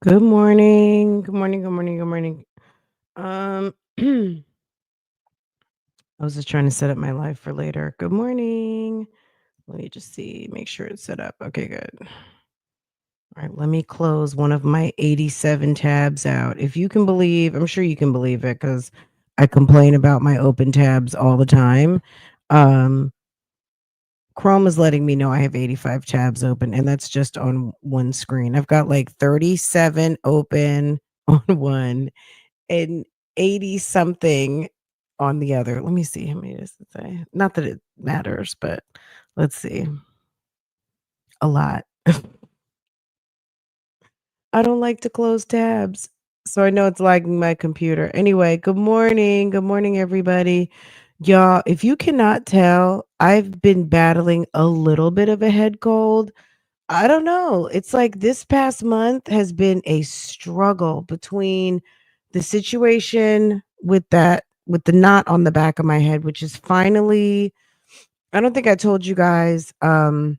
Good morning. Good morning. Good morning. Good morning. Um, I was just trying to set up my life for later. Good morning. Let me just see, make sure it's set up. Okay, good. All right, let me close one of my 87 tabs out. If you can believe, I'm sure you can believe it because I complain about my open tabs all the time. Um, Chrome is letting me know I have 85 tabs open, and that's just on one screen. I've got like 37 open on one and 80 something on the other. Let me see how many does it say? Not that it matters, but let's see. A lot. I don't like to close tabs. So I know it's lagging my computer. Anyway, good morning. Good morning, everybody. Y'all, if you cannot tell, I've been battling a little bit of a head cold. I don't know. It's like this past month has been a struggle between the situation with the knot on the back of my head, which is finally, I don't think I told you guys, I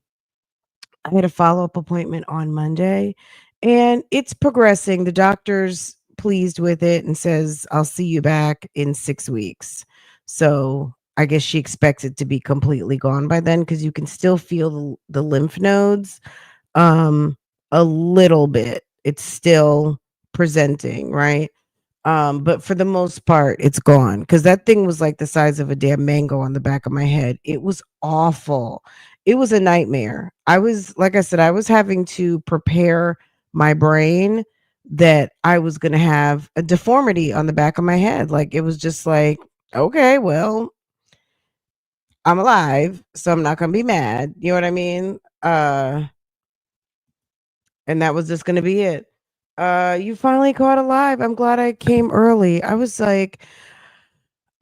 had a follow-up appointment on Monday and it's progressing. The doctor's pleased with it and says, I'll see you back in 6 weeks. So I guess she expects it to be completely gone by then because you can still feel the lymph nodes a little bit. It's still presenting, right? But for the most part, it's gone because that thing was like the size of a damn mango on the back of my head. It was awful. It was a nightmare. I was, like I said, I was having to prepare my brain that I was going to have a deformity on the back of my head. Like it was just like, okay, well, I'm alive, so I'm not going to be mad. You know what I mean? And that was just gonna be it. You finally caught alive. I'm glad I came early. I was like,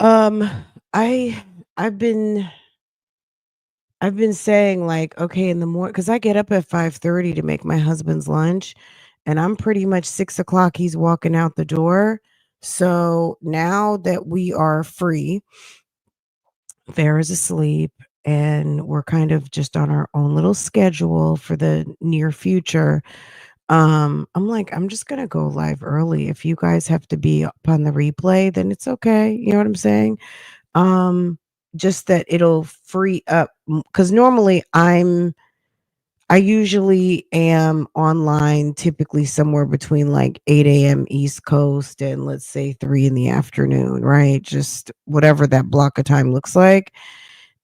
um, I I've been I've been saying like, okay, in the morning because I get up at 5:30 to make my husband's lunch, and I'm pretty much 6 o'clock. He's walking out the door. So now that we are free, Farrah's asleep, and we're kind of just on our own little schedule for the near future. I'm like, I'm just gonna go live early. If you guys have to be up on the replay, then it's okay. You know what I'm saying? Um, just that it'll free up because normally I usually am online typically somewhere between like 8 a.m. East Coast and let's say 3 in the afternoon, right? Just whatever that block of time looks like.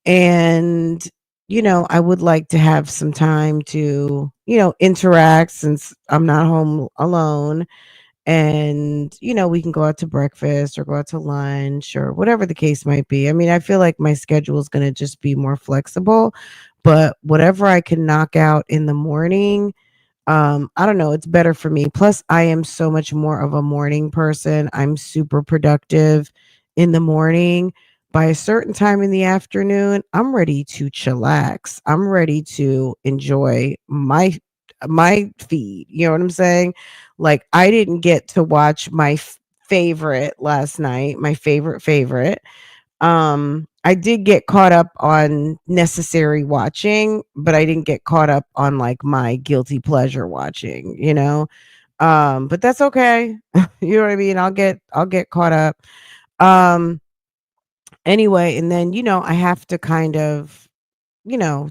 And, I would like to have some time to, interact since I'm not home alone. And, we can go out to breakfast or go out to lunch or whatever the case might be. I mean, I feel like my schedule is going to just be more flexible, but whatever I can knock out in the morning, I don't know, it's better for me. Plus, I am so much more of a morning person. I'm super productive in the morning. by a certain time in the afternoon, I'm ready to chillax. I'm ready to enjoy my feed. You know what I'm saying? Like I didn't get to watch my favorite last night, my favorite. I did get caught up on necessary watching, but I didn't get caught up on like my guilty pleasure watching, you know? But that's okay. You know what I mean? I'll get caught up. Um anyway, and then I have to kind of,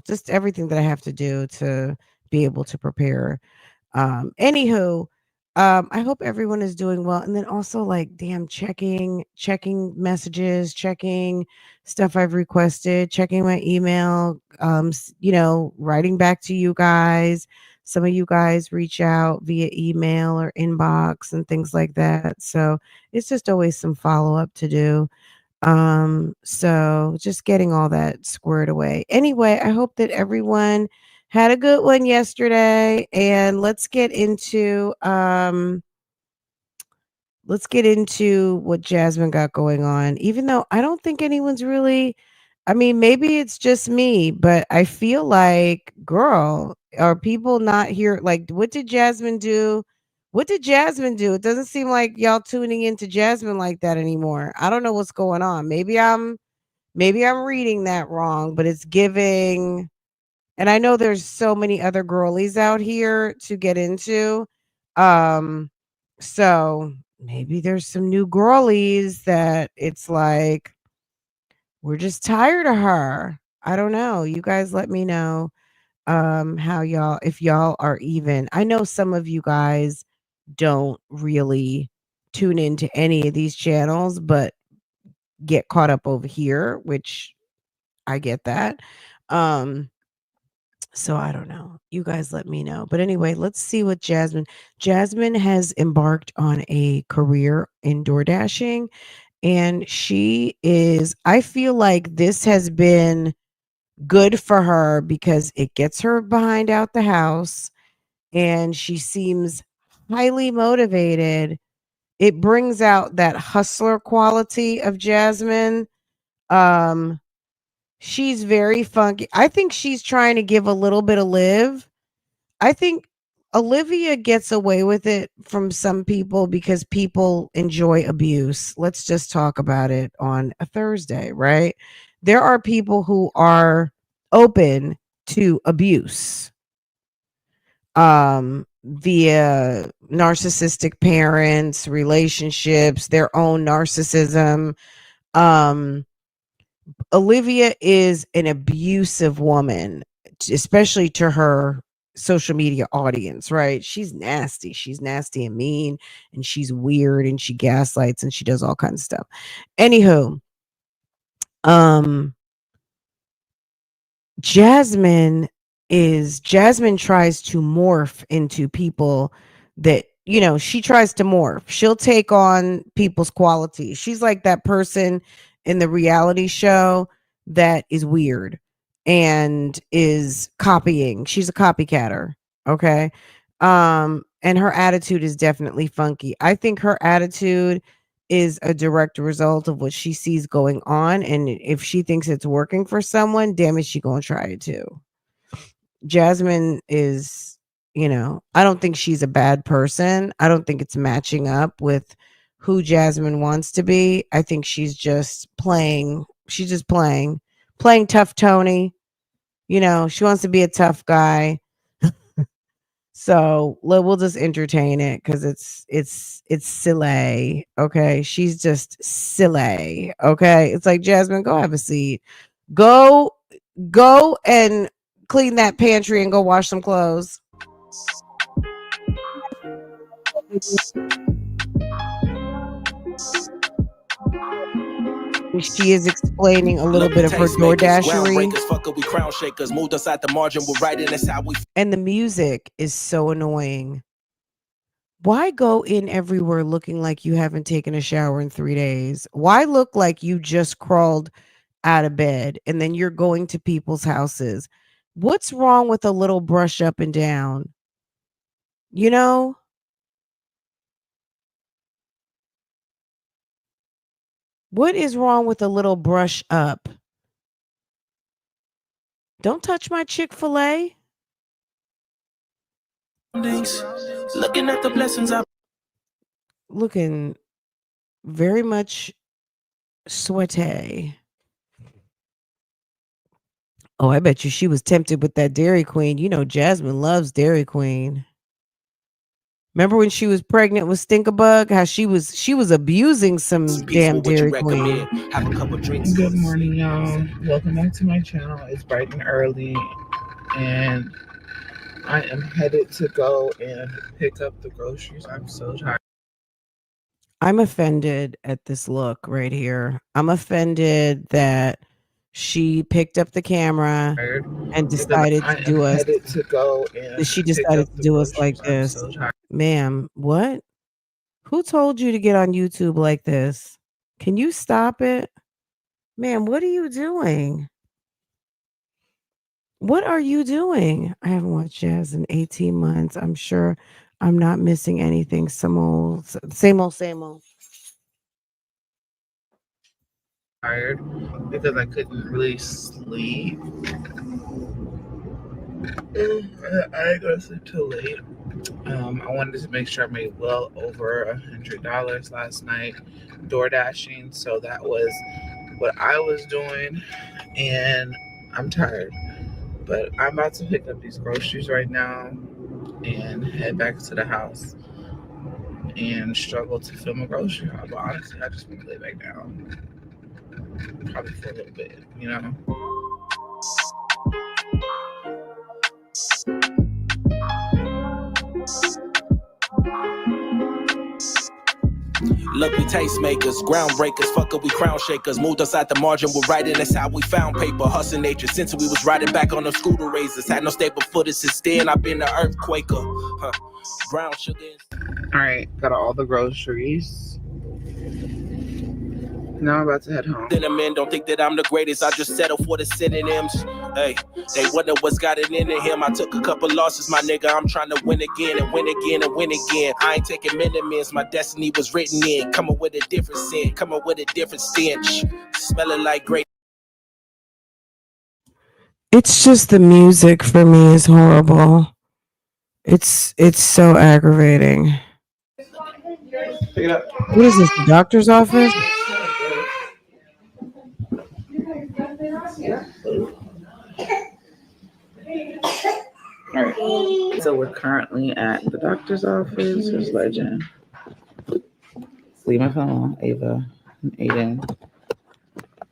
just everything that I have to do to be able to prepare. Anywho, I hope everyone is doing well. And then also like damn checking messages, checking stuff I've requested, checking my email, writing back to you guys. Some of you guys reach out via email or inbox and things like that. So it's just always some follow up to do. So just getting all that squared away. Anyway, I hope that everyone had a good one yesterday, and let's get into what Jasmine got going on. Even though I don't think anyone's really, I mean, maybe it's just me, but I feel like, girl, are people not here? Like, what did Jasmine do? What did Jasmine do? It doesn't seem like y'all tuning into Jasmine like that anymore. I don't know what's going on. Maybe I'm reading that wrong, but it's giving, and I know there's so many other girlies out here to get into. Um, so maybe there's some new girlies that it's like we're just tired of her. I don't know. You guys let me know how y'all, if y'all are even. I know some of you guys don't really tune into any of these channels, but get caught up over here, which I get that. Um So I don't know. You guys let me know. But anyway, let's see what Jasmine has embarked on a career in door dashing, and I feel like this has been good for her because it gets her behind out the house and she seems highly motivated. It brings out that hustler quality of Jasmine. Um she's very funky. I think she's trying to give a little bit of live. I think Olivia gets away with it from some people because people enjoy abuse. Let's just talk about it on a Thursday, right? There are people who are open to abuse via narcissistic parents, relationships, their own narcissism. Um Olivia is an abusive woman, especially to her social media audience, right? She's nasty. She's nasty and mean, and she's weird, and she gaslights, and she does all kinds of stuff. Anywho, um, Jasmine tries to morph into people that, she tries to morph. She'll take on people's qualities. She's like that person in the reality show that is weird and is copying. She's a copycatter, okay? And her attitude is definitely funky. I think her attitude is a direct result of what she sees going on, and if she thinks it's working for someone, damn it, she gonna try it too. Jasmine is, I don't think she's a bad person. I don't think it's matching up with who Jasmine wants to be. I think she's just playing tough Tony. She wants to be a tough guy. So we'll just entertain it because it's silly. Okay. She's just silly. Okay. It's like, Jasmine, go have a seat. Go go and clean that pantry and go wash some clothes. She is explaining a little bit of her DoorDashery. We crown shakers, moved us out the margin, we're writing this how we. And the music is so annoying. Why go in everywhere looking like you haven't taken a shower in 3 days? Why look like you just crawled out of bed and then you're going to people's houses? What's wrong with a little brush up and down? You know? What is wrong with a little brush up? Don't touch my Chick-fil-A. Looking at the blessings I Looking very much sweaty. Oh, I bet you she was tempted with that Dairy Queen. You know, Jasmine loves Dairy Queen. Remember when she was pregnant with Stinkabug? How she was abusing some damn Dairy Queen. have a couple drinks. Good morning, y'all. Welcome back to my channel. It's bright and early, and I am headed to go and pick up the groceries. I'm so tired. I'm offended at this look right here. I'm offended that she picked up the camera and decided to do us. To go and She decided to do us like this. So Ma'am, what? Who told you to get on YouTube like this? Can you stop it? Ma'am, what are you doing? What are you doing? I haven't watched Jazz in 18 months. I'm sure I'm not missing anything. Same old. tired because I couldn't really sleep. I ain't gonna sleep till late. I wanted to make sure I made well over $100 last night door dashing, so that was what I was doing, and I'm tired. But I'm about to pick up these groceries right now and head back to the house and struggle to film a grocery haul. But honestly, I just want to lay back down, probably for a little bit, you know. Look, we tastemakers, groundbreakers, fucker, we crown shakers. Moved us out the margin, we're writing, that's how we found paper. Hustle nature, since we was riding back on the scooter razors. Had no stable footage since then, I've been an earthquaker. Brown sugar. All right, got all the groceries. Now I'm about to head home. Men don't think that I'm the greatest, I just settle for the synonyms. Hey, they wonder what's got it into him. I took a couple losses, my nigga, I'm trying to win again and win again and win again. I ain't taking minimums, my destiny was written in. Coming with a different scent, coming with a different stench. Smelling like great. It's just the music for me is horrible. It's so aggravating. Pick it up. What is this, the doctor's office? All right. So we're currently at the doctor's office. Here's Legend. Leave my phone, Ava and Aiden.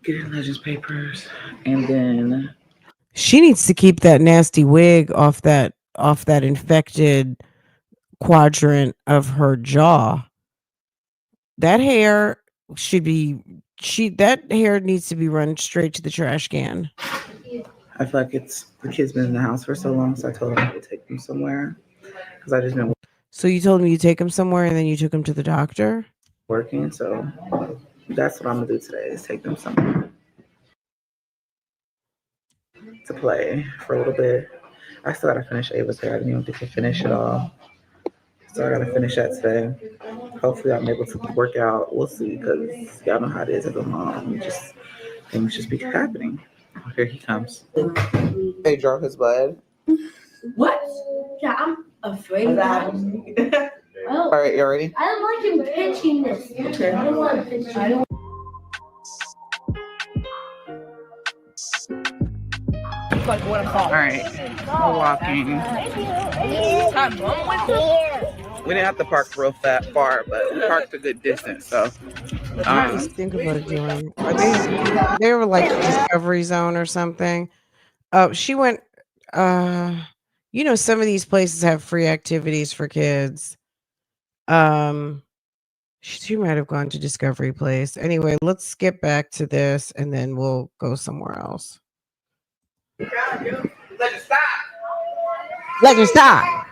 Getting Legend's papers, and then She needs to keep that nasty wig off that infected quadrant of her jaw. That hair that hair needs to be run straight to the trash can. I feel like the kid's been in the house for so long, so I told him I would take them somewhere because I just been So you told him you take him somewhere and then you took him to the doctor? working. So that's what I'm gonna do today, is take them somewhere to play for a little bit. I still gotta finish Ava's hair. I didn't even get to finish it all. So I gotta finish that today. Hopefully I'm able to work out. We'll see, because y'all know how it is as a mom. Things just be happening. Oh, here he comes. They drove his blood. What? Yeah, I'm afraid of that. All right, you ready? I don't like him pinching this. Okay. I don't want to pinch. I don't. All right, we're walking. We didn't have to park real far, but we parked a good distance. So, What is Stinkabug doing? Are they were like Discovery Zone or something? She went. Some of these places have free activities for kids. She might have gone to Discovery Place. Anyway, let's get back to this, and then we'll go somewhere else. Legend, stop. Legend, stop.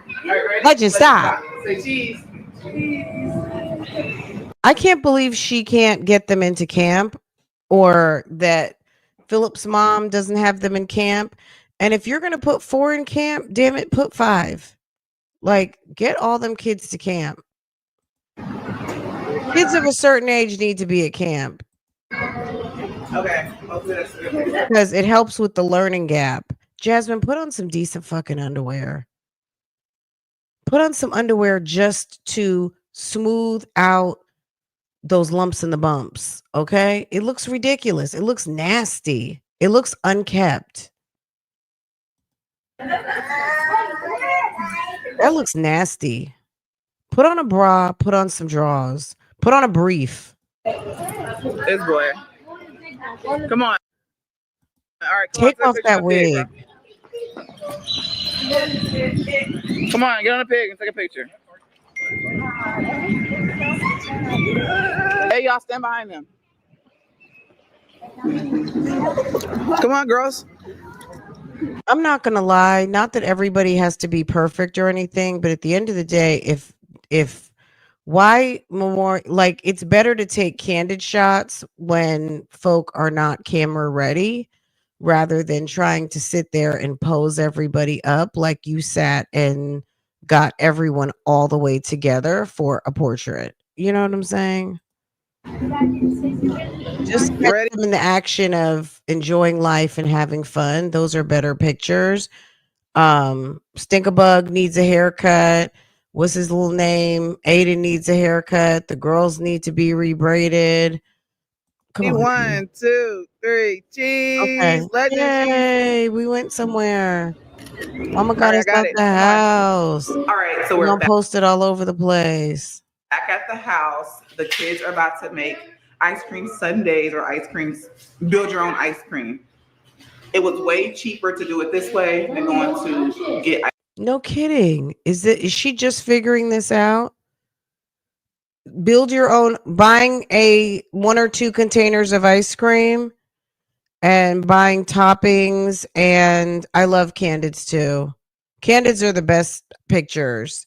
Legend, stop. Say cheese. I can't believe she can't get them into camp, or that Philip's mom doesn't have them in camp. And if you're going to put 4 in camp, damn it, put 5. Like, get all them kids to camp. Kids of a certain age need to be at camp. Okay. Hopefully that's good. because it helps with the learning gap. Jasmine, put on some decent fucking underwear. Put on some underwear just to smooth out those lumps and the bumps. Okay. It looks ridiculous. It looks nasty. It looks unkept. That looks nasty. Put on a bra, put on some drawers, put on a brief. This boy. Come on. All right, come on, Take take a off picture that of the pig, wig. bro. Come on, get on the pig and take a picture. Hey, y'all, stand behind them. Come on, girls. I'm not gonna lie, not that everybody has to be perfect or anything, but at the end of the day, if why more like it's better to take candid shots when folk are not camera ready rather than trying to sit there and pose everybody up like you sat and got everyone all the way together for a portrait. You know what I'm saying? Just catch Ready? them in the action of enjoying life and having fun. Those are better pictures. Stinkabug needs a haircut. What's his little name? Aiden needs a haircut. The girls need to be rebraided. Come on. Man. 1, 2, 3. Okay. Cheese. Legend cheese. Yay. We went somewhere. Mama All got right, I us got out it. the Come on. house. All right, so We're we're gonna post it all over the place. back at the house. The kids are about to make ice cream sundaes or ice creams. Build your own ice cream. It was way cheaper to do it this way than going to get. No kidding. Is she just figuring this out? Build your own, buying a 1 or 2 containers of ice cream and buying toppings. And I love candids too. Candids are the best pictures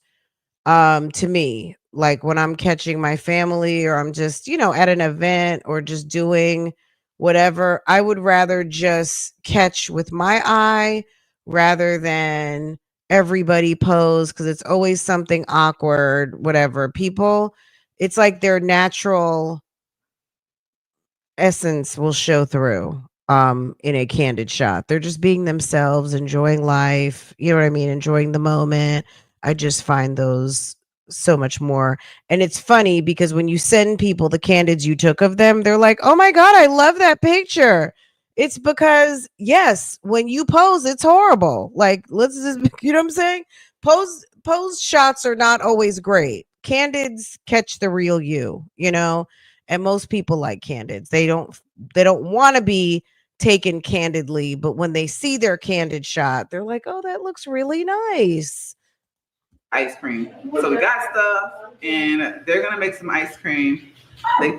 to me. Like when I'm catching my family or I'm just, at an event or just doing whatever, I would rather just catch with my eye rather than everybody pose because it's always something awkward, whatever. People, it's like their natural essence will show through in a candid shot. They're just being themselves, enjoying life, you know what I mean, enjoying the moment. I just find those so much more. And it's funny because when you send people the candids you took of them, they're like, "Oh my god, I love that picture." It's because yes, when you pose it's horrible. Like let's just you know what I'm saying? Pose shots are not always great. Candids catch the real you. And most people like candids. They don't want to be taken candidly, but when they see their candid shot, they're like, "Oh, that looks really nice." Ice cream. So we got stuff, and they're gonna make some ice cream. They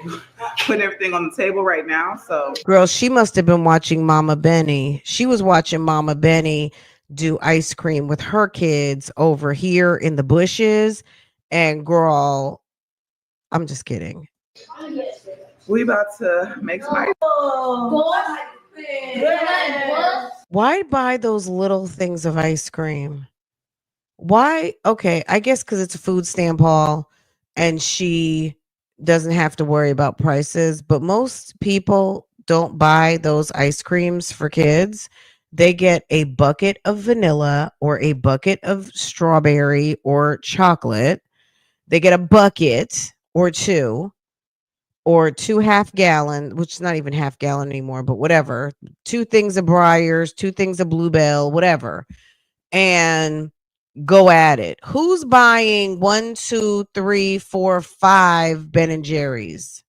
put everything on the table right now. So, Girl, she must have been watching Mama Benny. She was watching Mama Benny do ice cream with her kids over here in the bushes. And girl, I'm just kidding. we about to make some ice. Why buy those little things of ice cream? Why? Okay, I guess because it's a food stamp haul and she doesn't have to worry about prices. But most people don't buy those ice creams for kids. They get a bucket of vanilla or a bucket of strawberry or chocolate. They get a bucket or two half gallon, which is not even half gallon anymore, but whatever. 2 things of Briars, 2 things of Bluebell, whatever. And go at it. Who's buying 1, 2, 3, 4, 5 Ben and Jerry's?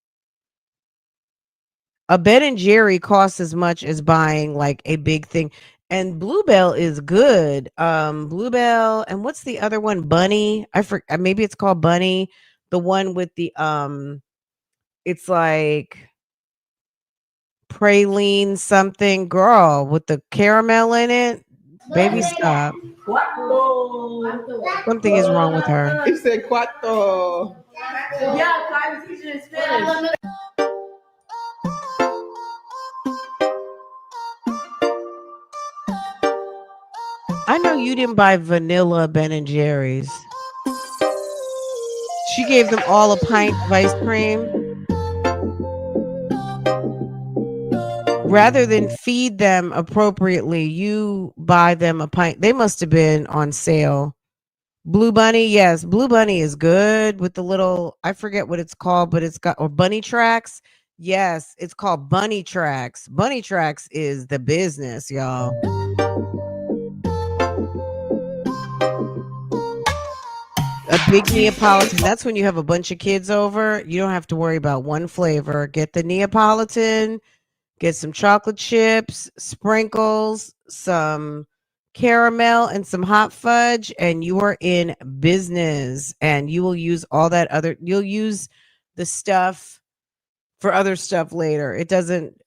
A Ben and Jerry costs as much as buying like a big thing. And Bluebell is good. Bluebell and what's the other one? Bunny. I forget. Maybe it's called Bunny. The one with the it's like praline something girl with the caramel in it. Baby, stop. Something is wrong with her. He said cuatro. Yeah, I was teaching in Spanish. I know you didn't buy vanilla Ben and Jerry's. She gave them all a pint of ice cream. rather than feed them appropriately, you buy them a pint. They must have been on sale. Blue Bunny, yes, Blue Bunny is good with the little, I forget what it's called, but it's got, or Bunny Tracks. Yes, it's called Bunny Tracks. Bunny Tracks is the business, y'all. A big Neapolitan. That's when you have a bunch of kids over. You don't have to worry about one flavor. Get the Neapolitan, get some chocolate chips, sprinkles, some caramel, and some hot fudge, and you are in business. And you will use all that other, you'll use the stuff for other stuff later. It doesn't,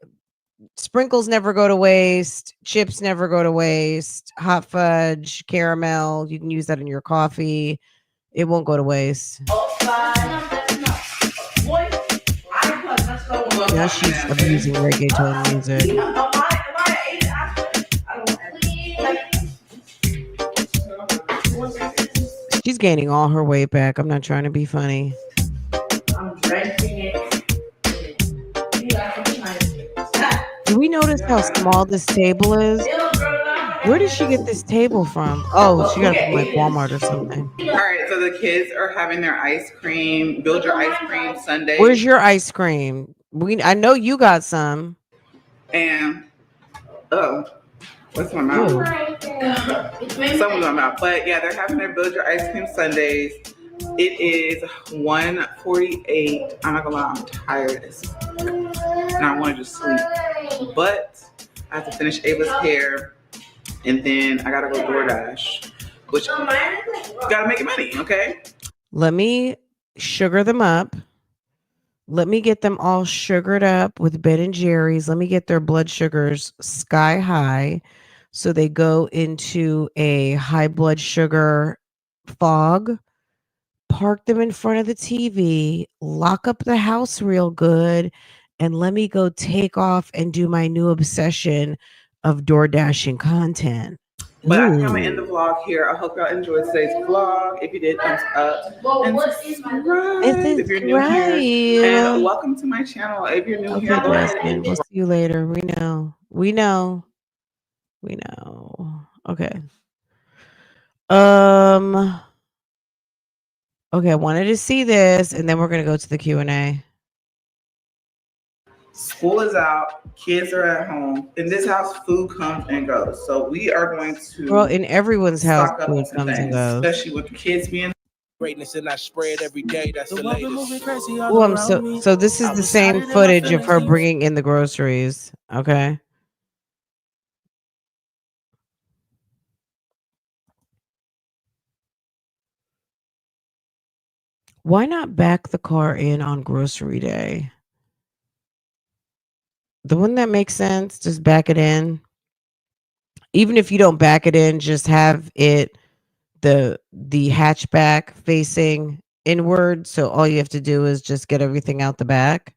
sprinkles never go to waste, chips never go to waste, hot fudge, caramel, you can use that in your coffee. It won't go to waste. Now she's abusing reggaeton music. She's gaining all her weight back. I'm not trying to be funny. I'm drenching it. Do we notice how small this table is? Where did she get this table from? Oh, she got it from like Walmart or something. All right, so the kids are having their ice cream. Build your ice cream sundae. Where's your ice cream? I know you got some. And what's my mouth? Some of my mouth. But yeah, they're having their Build Your Ice Cream sundaes. It is $148. I'm not gonna lie, I'm tired as fuck. And I want to just sleep. But I have to finish Ava's hair. And then I gotta go DoorDash, which gotta make money, okay? Let me sugar them up. Let me get them all sugared up with Ben & Jerry's. Let me get their blood sugars sky high so they go into a high blood sugar fog. Park them in front of the TV, lock up the house real good, and let me go take off and do my new obsession of DoorDashing content. But I think I'm gonna end the vlog here. I hope y'all enjoyed today's vlog. If you did, thumbs up and subscribe if you're new here. And welcome to my channel. If you're new here, go ahead and we'll see you later. We know. Okay. Okay, I wanted to see this, and then we're gonna go to the Q&A. School is out, kids are at home. In this house, food comes and goes. So we are going to in everyone's house, food comes and goes. Especially with the kids being greatness and I spread every day. That's the latest. Oh, I'm so this is the same footage of her bringing in the groceries. Okay. Why not back the car in on grocery day? The one that makes sense, just back it in. Even if you don't back it in, just have it the hatchback facing inward. So all you have to do is just get everything out the back.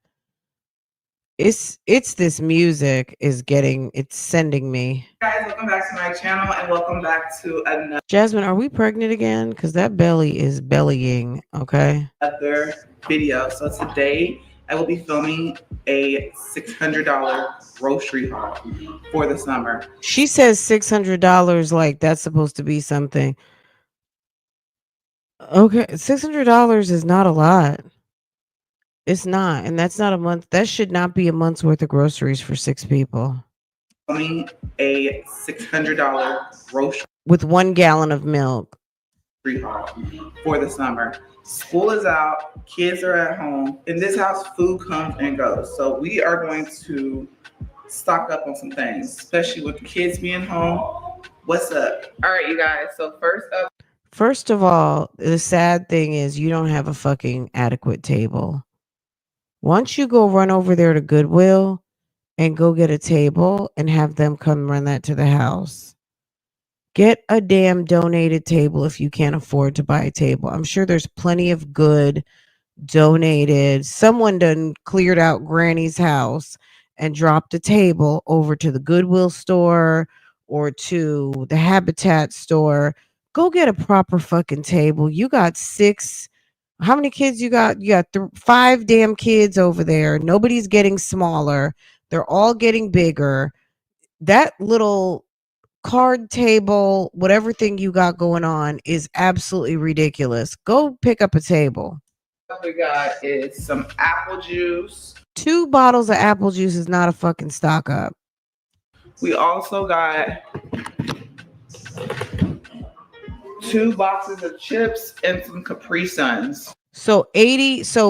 It's this music is it's sending me. Guys, welcome back to my channel and welcome back to another Jasmine, are we pregnant again? Because that belly is bellying, okay? Other video. So today I will be filming a $600 grocery haul for the summer. She says $600 like that's supposed to be something. Okay, $600 is not a lot. It's not, and that's not a month. That should not be a month's worth of groceries for 6 people. Filming a $600 grocery with 1 gallon of milk haul for the summer. School is out, kids are at home. In this house, food comes and goes. So we are going to stock up on some things, especially with the kids being home. What's up? All right, you guys. So first of all, the sad thing is you don't have a fucking adequate table. Why don't you go run over there to Goodwill and go get a table and have them come run that to the house? Get a damn donated table if you can't afford to buy a table. I'm sure there's plenty of good donated. Someone done cleared out Granny's house and dropped a table over to the Goodwill store or to the Habitat store. Go get a proper fucking table. You got 6. How many kids you got? You got 5 damn kids over there. Nobody's getting smaller. They're all getting bigger. That little card table, whatever thing you got going on is absolutely ridiculous. Go pick up a table. What we got is some apple juice. 2 bottles of apple juice is not a fucking stock up. We also got 2 boxes of chips and some Capri Suns. So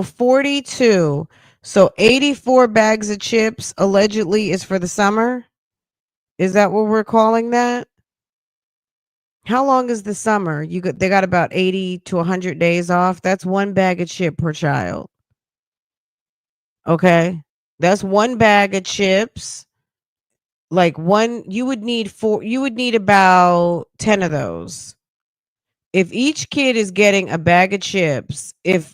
42. So 84 bags of chips allegedly is for the summer. Is that what we're calling that? How long is the summer? They got about 80 to 100 days off. That's 1 bag of chip per child. Okay. That's 1 bag of chips. Like you would need about 10 of those. If each kid is getting a bag of chips, if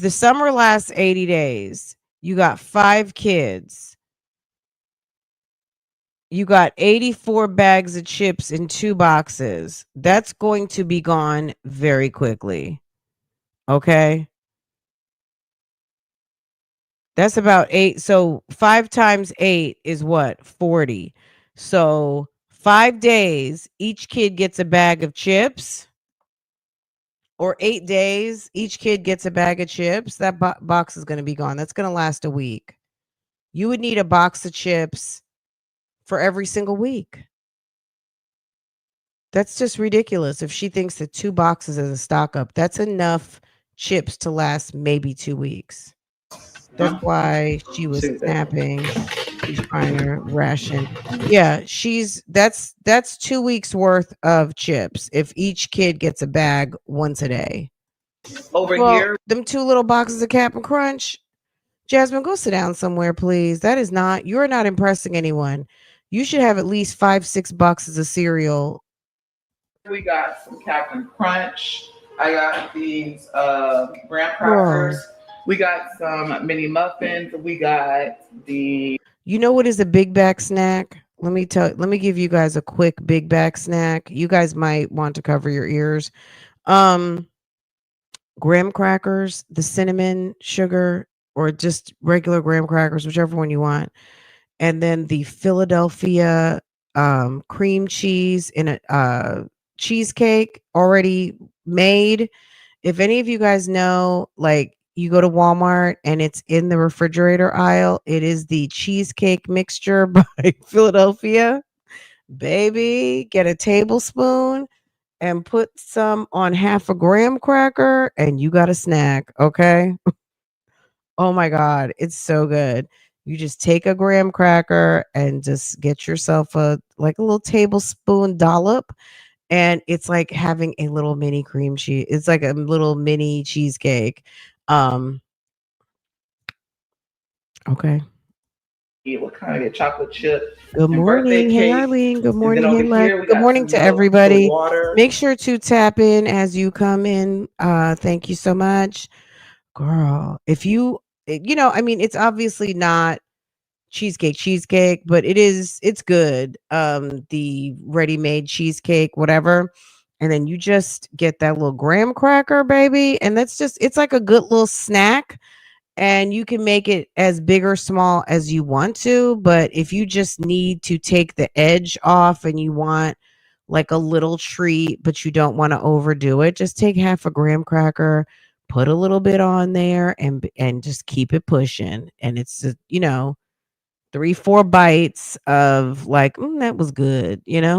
the summer lasts 80 days, you got 5 kids. You got 84 bags of chips in 2 boxes. That's going to be gone very quickly. Okay. That's about 8. So 5 times 8 is what? 40. So 5 days, each kid gets a bag of chips. Or 8 days, each kid gets a bag of chips. That box is going to be gone. That's going to last a week. You would need a box of chips for every single week. That's just ridiculous. If she thinks that 2 boxes is a stock up, that's enough chips to last maybe 2 weeks. That's why she was snapping. She's trying to ration. Yeah, that's 2 weeks worth of chips if each kid gets a bag once a day. Over here, them 2 little boxes of Cap'n Crunch. Jasmine, go sit down somewhere, please. You're not impressing anyone. You should have at least 5-6 boxes of cereal. We got some Captain Crunch. I got these graham crackers. Whoa. We got some mini muffins. We got the. You know what is a big bag snack? Let me give you guys a quick big bag snack. You guys might want to cover your ears. Graham crackers, the cinnamon sugar, or just regular graham crackers, whichever one you want. And then the Philadelphia cream cheese in a cheesecake already made. If any of you guys know, like you go to Walmart and it's in the refrigerator aisle, it is the cheesecake mixture by Philadelphia. Baby, get a tablespoon and put some on half a graham cracker and you got a snack, okay? Oh my God, it's so good. You just take a graham cracker and just get yourself a little tablespoon dollop. And it's like having a little mini cream cheese. It's like a little mini cheesecake. Okay. What kind of chocolate chip? Good morning. Hey, Arlene. Good morning. Hey, Lex. Good morning to everybody. Make sure to tap in as you come in. Thank you so much. Girl, if you I mean, it's obviously not cheesecake, but it's good. The ready-made cheesecake, whatever. And then you just get that little graham cracker, baby. And it's like a good little snack. And you can make it as big or small as you want to. But if you just need to take the edge off and you want like a little treat, but you don't want to overdo it, just take half a graham cracker, put a little bit on there and just keep it pushing. And it's, 3-4 bites of like, that was good, It's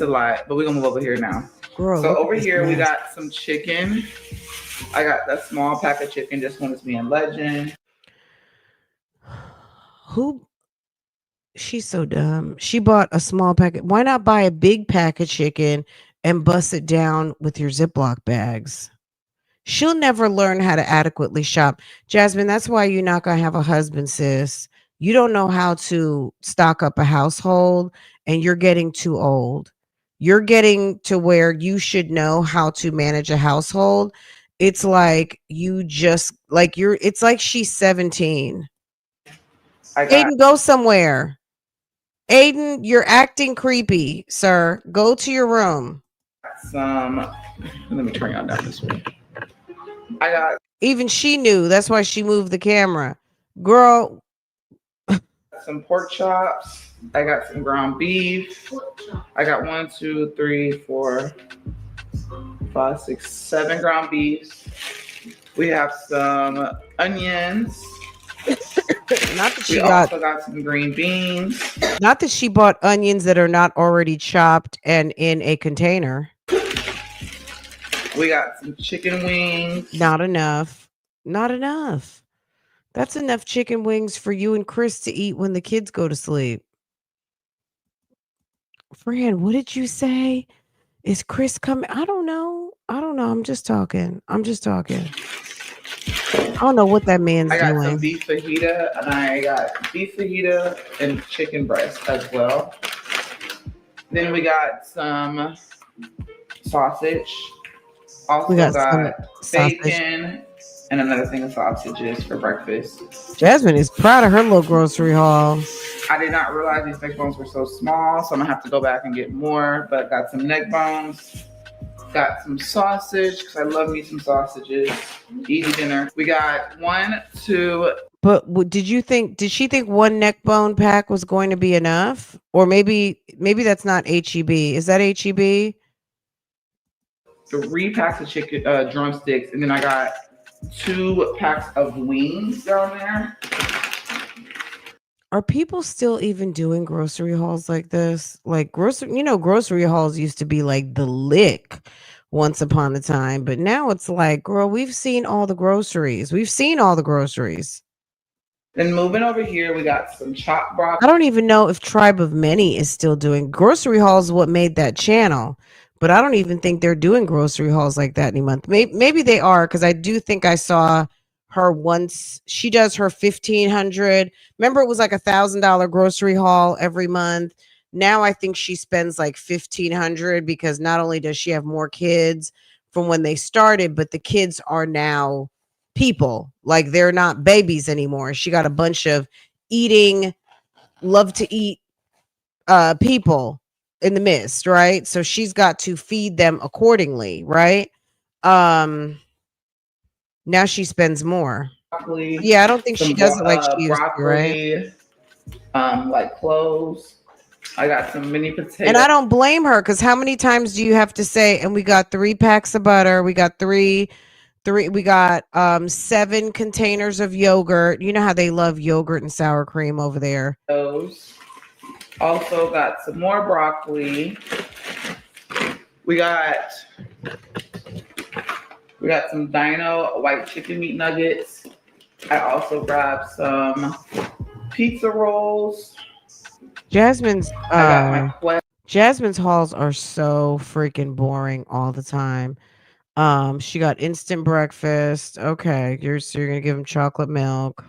a lot, but we're gonna move over here now. Girl, so over here we got some chicken. I got that small pack of chicken. This one is being legend. She's so dumb. She bought a small packet. Why not buy a big pack of chicken and bust it down with your Ziploc bags? She'll never learn how to adequately shop. Jasmine, that's why you're not going to have a husband, sis. You don't know how to stock up a household and you're getting too old. You're getting to where you should know how to manage a household. It's like it's like she's 17. Aiden, go somewhere. Aiden, you're acting creepy, sir. Go to your room. Let me turn y'all down this way. Even she knew. That's why she moved the camera. Girl, got some pork chops. I got some ground beef. I got 1, 2, 3, 4, 5, 6, 7 ground beefs. We have some onions. Not that We she got also got some green beans. not that she bought onions that are not already chopped and in a container. We got some chicken wings. Not enough. Not enough. That's enough chicken wings for you and Chris to eat when the kids go to sleep. Fran, what did you say? Is Chris coming? I don't know. I don't know. I'm just talking. I'm just talking. I don't know what that man's I got some doing. beef fajita, and I got beef fajita and chicken breast as well. Then we got some sausage. Also We got some got sausage. bacon and another thing of sausages for breakfast. Jasmine is proud of her little grocery haul. I did not realize these neck bones were so small, so I'm gonna have to go back and get more. But got some neck bones, got some sausage because I love me some sausages. Easy dinner. We got 1, 2. But did she think one neck bone pack was going to be enough? Or maybe that's not HEB. Is that HEB? 3 packs of chicken drumsticks, and then I got 2 packs of wings down there. Are people still even doing grocery hauls like this? Like grocery hauls used to be like the lick once upon a time, but now it's like, girl, we've seen all the groceries. We've seen all the groceries. Then moving over here, we got some chopped broccoli. I don't even know if Tribe of Many is still doing grocery hauls. What made that channel? But I don't even think they're doing grocery hauls like that anymore. Maybe they are, because I do think I saw her once. She does her 1,500. Remember, it was like $1,000 grocery haul every month. Now I think she spends like 1,500 because not only does she have more kids from when they started, but the kids are now people. Like, they're not babies anymore. She got a bunch of love to eat people in the midst, right? So she's got to feed them accordingly, right? Now she spends more. Broccoli, Yeah, I don't think she does it like she used to, right? broccoli, like cloves. I got some mini potatoes. And I don't blame her, because how many times do you have to say, and we got 3 packs of butter, we got we got 7 containers of yogurt. You know how they love yogurt and sour cream over there. Also got some more broccoli. We got some Dino white chicken meat nuggets. I also grabbed some pizza rolls. Jasmine's I got my Jasmine's hauls are so freaking boring all the time. She got instant breakfast. Okay, you're gonna give him chocolate milk.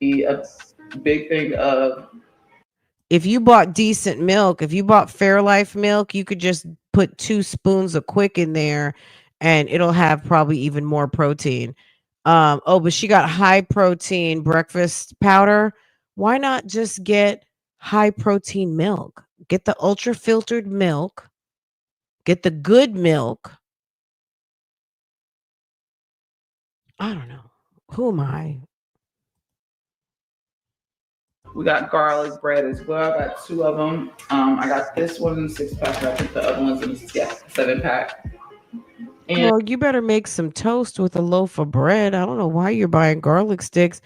a big thing of. If you bought decent milk, if you bought Fairlife milk, you could just put 2 spoons of Quick in there, and it'll have probably even more protein. But she got high protein breakfast powder. Why not just get high protein milk? Get the ultra filtered milk. Get the good milk. I don't know. Who am I? We got garlic bread as well. I got 2 of them. I got this one in 6-pack. I think the other one's in 7-pack. Well, you better make some toast with a loaf of bread. I don't know why you're buying garlic sticks.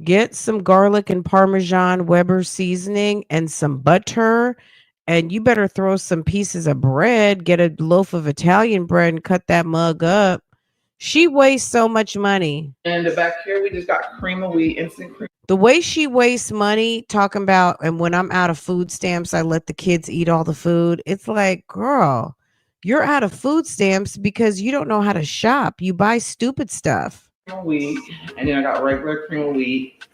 Get some garlic and Parmesan Weber seasoning and some butter. And you better throw some pieces of bread. Get a loaf of Italian bread and cut that mug up. She wastes so much money. And back here, we just got cream of wheat, instant cream. The way she wastes money talking about, and when I'm out of food stamps, I let the kids eat all the food. It's like, girl, you're out of food stamps because you don't know how to shop. You buy stupid stuff. Cream of wheat, and then I got regular cream of wheat.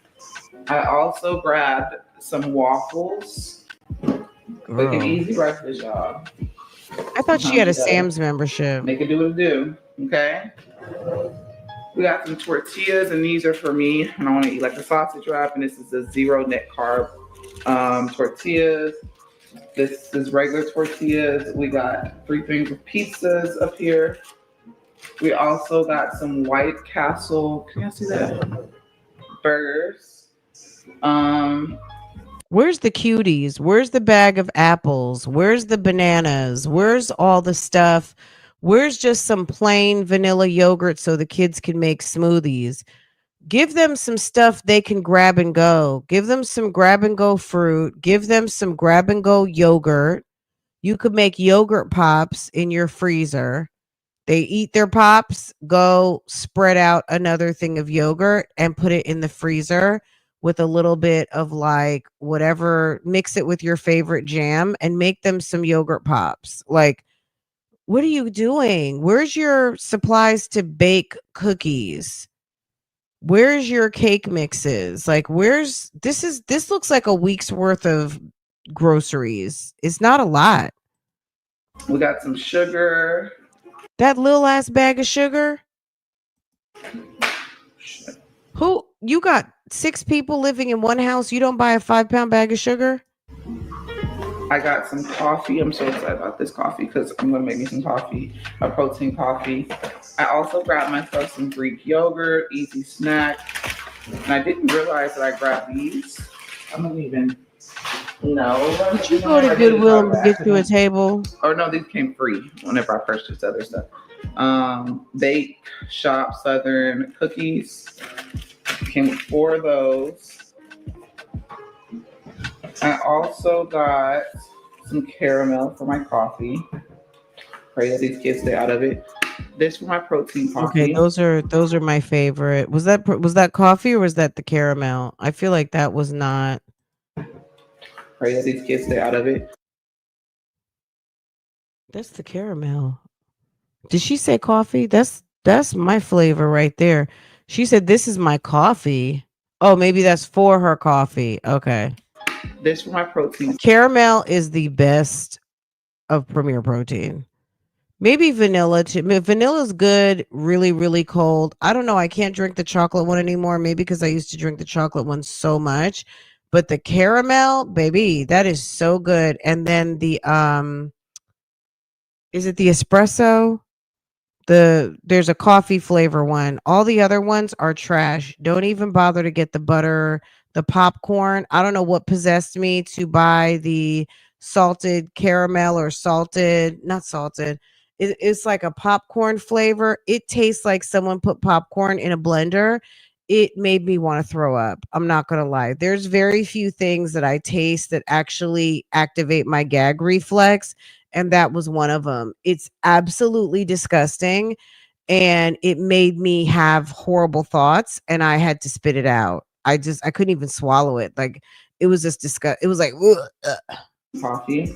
I also grabbed some waffles. Quick and easy breakfast, y'all. I thought she had a Sam's membership. Make it do what it do, okay? We got some tortillas, and these are for me. And I want to eat like a sausage wrap, and this is a 0 net carb tortillas. This is regular tortillas. We got 3 things of pizzas up here. We also got some White Castle. Can you see that? Burgers. Where's the cuties? Where's the bag of apples? Where's the bananas? Where's all the stuff? Where's just some plain vanilla yogurt so the kids can make smoothies? Give them some stuff they can grab and go. Give them some grab and go fruit. Give them some grab and go yogurt. You could make yogurt pops in your freezer. They eat their pops, go spread out another thing of yogurt and put it in the freezer with a little bit of like whatever, mix it with your favorite jam and make them some yogurt pops. Like, what are you doing? Where's your supplies to bake cookies? Where's your cake mixes? Like, this looks like a week's worth of groceries. It's not a lot. We got some sugar. That little ass bag of sugar. Who, you got 6 people living in one house? You don't buy a 5-pound bag of sugar? I got some coffee. I'm so excited about this coffee because I'm going to make me some coffee, a protein coffee. I also grabbed myself some Greek yogurt, easy snack. And I didn't realize that I grabbed these. I don't even know. Did you go to Goodwill and get you a table? Or no, these came free whenever I purchased other stuff. Bake Shop Southern cookies. Came with 4 of those. I also got some caramel for my coffee. Pray that these kids stay out of it. This for my protein coffee. Okay, those are my favorite. Was that coffee or was that the caramel? I feel like that was not. Pray that these kids stay out of it. That's the caramel. Did she say coffee? That's my flavor right there. She said this is my coffee. Oh, maybe that's for her coffee. Okay. This for my protein. Caramel is the best of Premier Protein. Maybe vanilla too. Vanilla's good, really, really cold. I don't know. I can't drink the chocolate one anymore. Maybe because I used to drink the chocolate one so much. But the caramel, baby, that is so good. And then the is it the espresso? There's a coffee flavor one. All the other ones are trash. Don't even bother to get the butter, the popcorn. I don't know what possessed me to buy the salted caramel or not salted. It's like a popcorn flavor. It tastes like someone put popcorn in a blender. It made me want to throw up. I'm not going to lie. There's very few things that I taste that actually activate my gag reflex. And that was one of them. It's absolutely disgusting. And it made me have horrible thoughts and I had to spit it out. I couldn't even swallow it. Like, it was just disgust. It was like, coffee.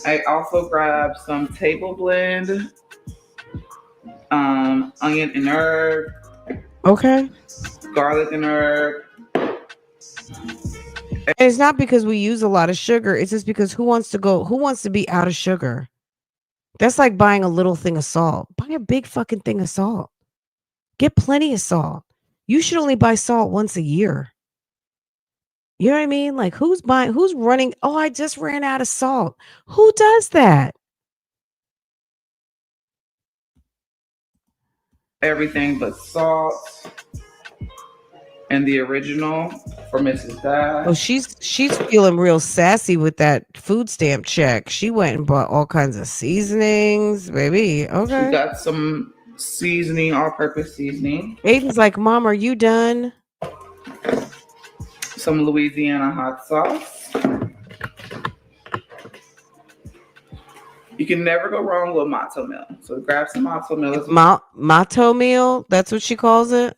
I also grabbed some table blend, onion and herb. Okay. Garlic and herb. And it's not because we use a lot of sugar. It's just because who wants to be out of sugar? That's like buying a little thing of salt. Buy a big fucking thing of salt. Get plenty of salt. You should only buy salt once a year. You know what I mean? Like, who's running? Oh, I just ran out of salt. Who does that? Everything but salt. And the original for Mrs. Dash. Oh, she's feeling real sassy with that food stamp check. She went and bought all kinds of seasonings, baby. Okay. We got some seasoning, all-purpose seasoning. Aiden's like, Mom, are you done? Some Louisiana hot sauce. You can never go wrong with matzo meal. So grab some matzo meal. Matzo meal? That's what she calls it?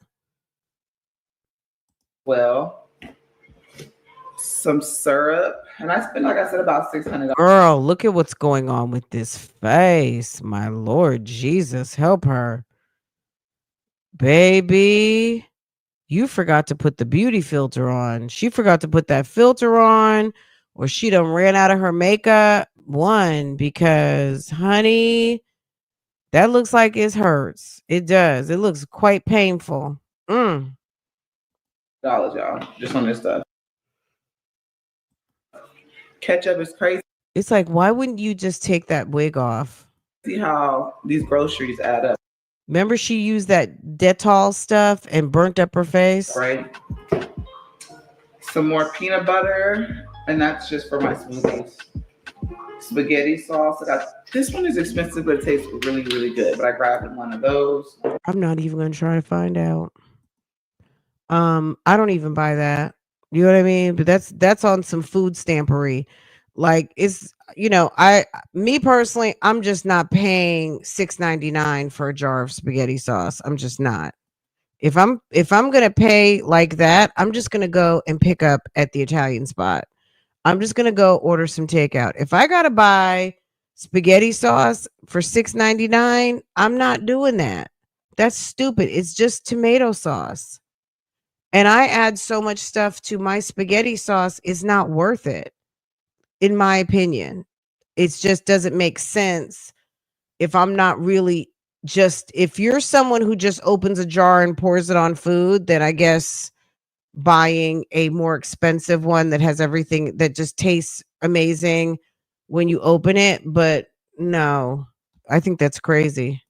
Well, some syrup, and I spent, like I said, about $600. Girl, look at what's going on with this face. My Lord Jesus, help her. Baby, you forgot to put the beauty filter on. She forgot to put that filter on, or she done ran out of her makeup. One, because, honey, that looks like it hurts. It does. It looks quite painful. Y'all, just on this stuff. Ketchup is crazy. It's like, why wouldn't you just take that wig off? See how these groceries add up. Remember she used that Dettol stuff and burnt up her face? Right. some more peanut butter, and that's just for my smoothies. Spaghetti sauce. This one is expensive, but it tastes really, really good. But I grabbed one of those. I'm not even gonna try to find out. I don't even buy that. You know what I mean? But that's on some food stampery. Like it's I me personally, I'm just not paying $6.99 for a jar of spaghetti sauce. I'm just not. If I'm gonna pay like that, I'm just gonna go and pick up at the Italian spot. I'm just gonna go order some takeout. If I gotta buy spaghetti sauce for $6.99, I'm not doing that. That's stupid. It's just tomato sauce. And I add so much stuff to my spaghetti sauce, it's not worth it, in my opinion. It just doesn't make sense if I'm not really if you're someone who just opens a jar and pours it on food, then I guess buying a more expensive one that has everything that just tastes amazing when you open it. But no, I think that's crazy.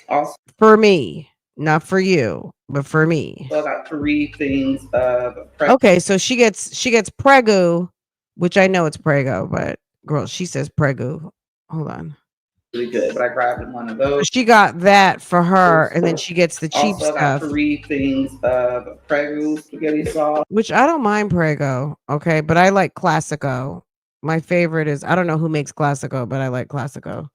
Also, For me, not for you, but for me. I got 3 things of Okay, so she gets Prego, which I know it's Prego, but girl, she says Prego. Hold on. really good, but I grabbed one of So those. she got that for her, and then she gets the cheap Also, I got stuff, 3 things of Prego spaghetti sauce. which I don't mind Prego, okay, but I like Classico. My favorite is, I don't know who makes Classico, but I like Classico.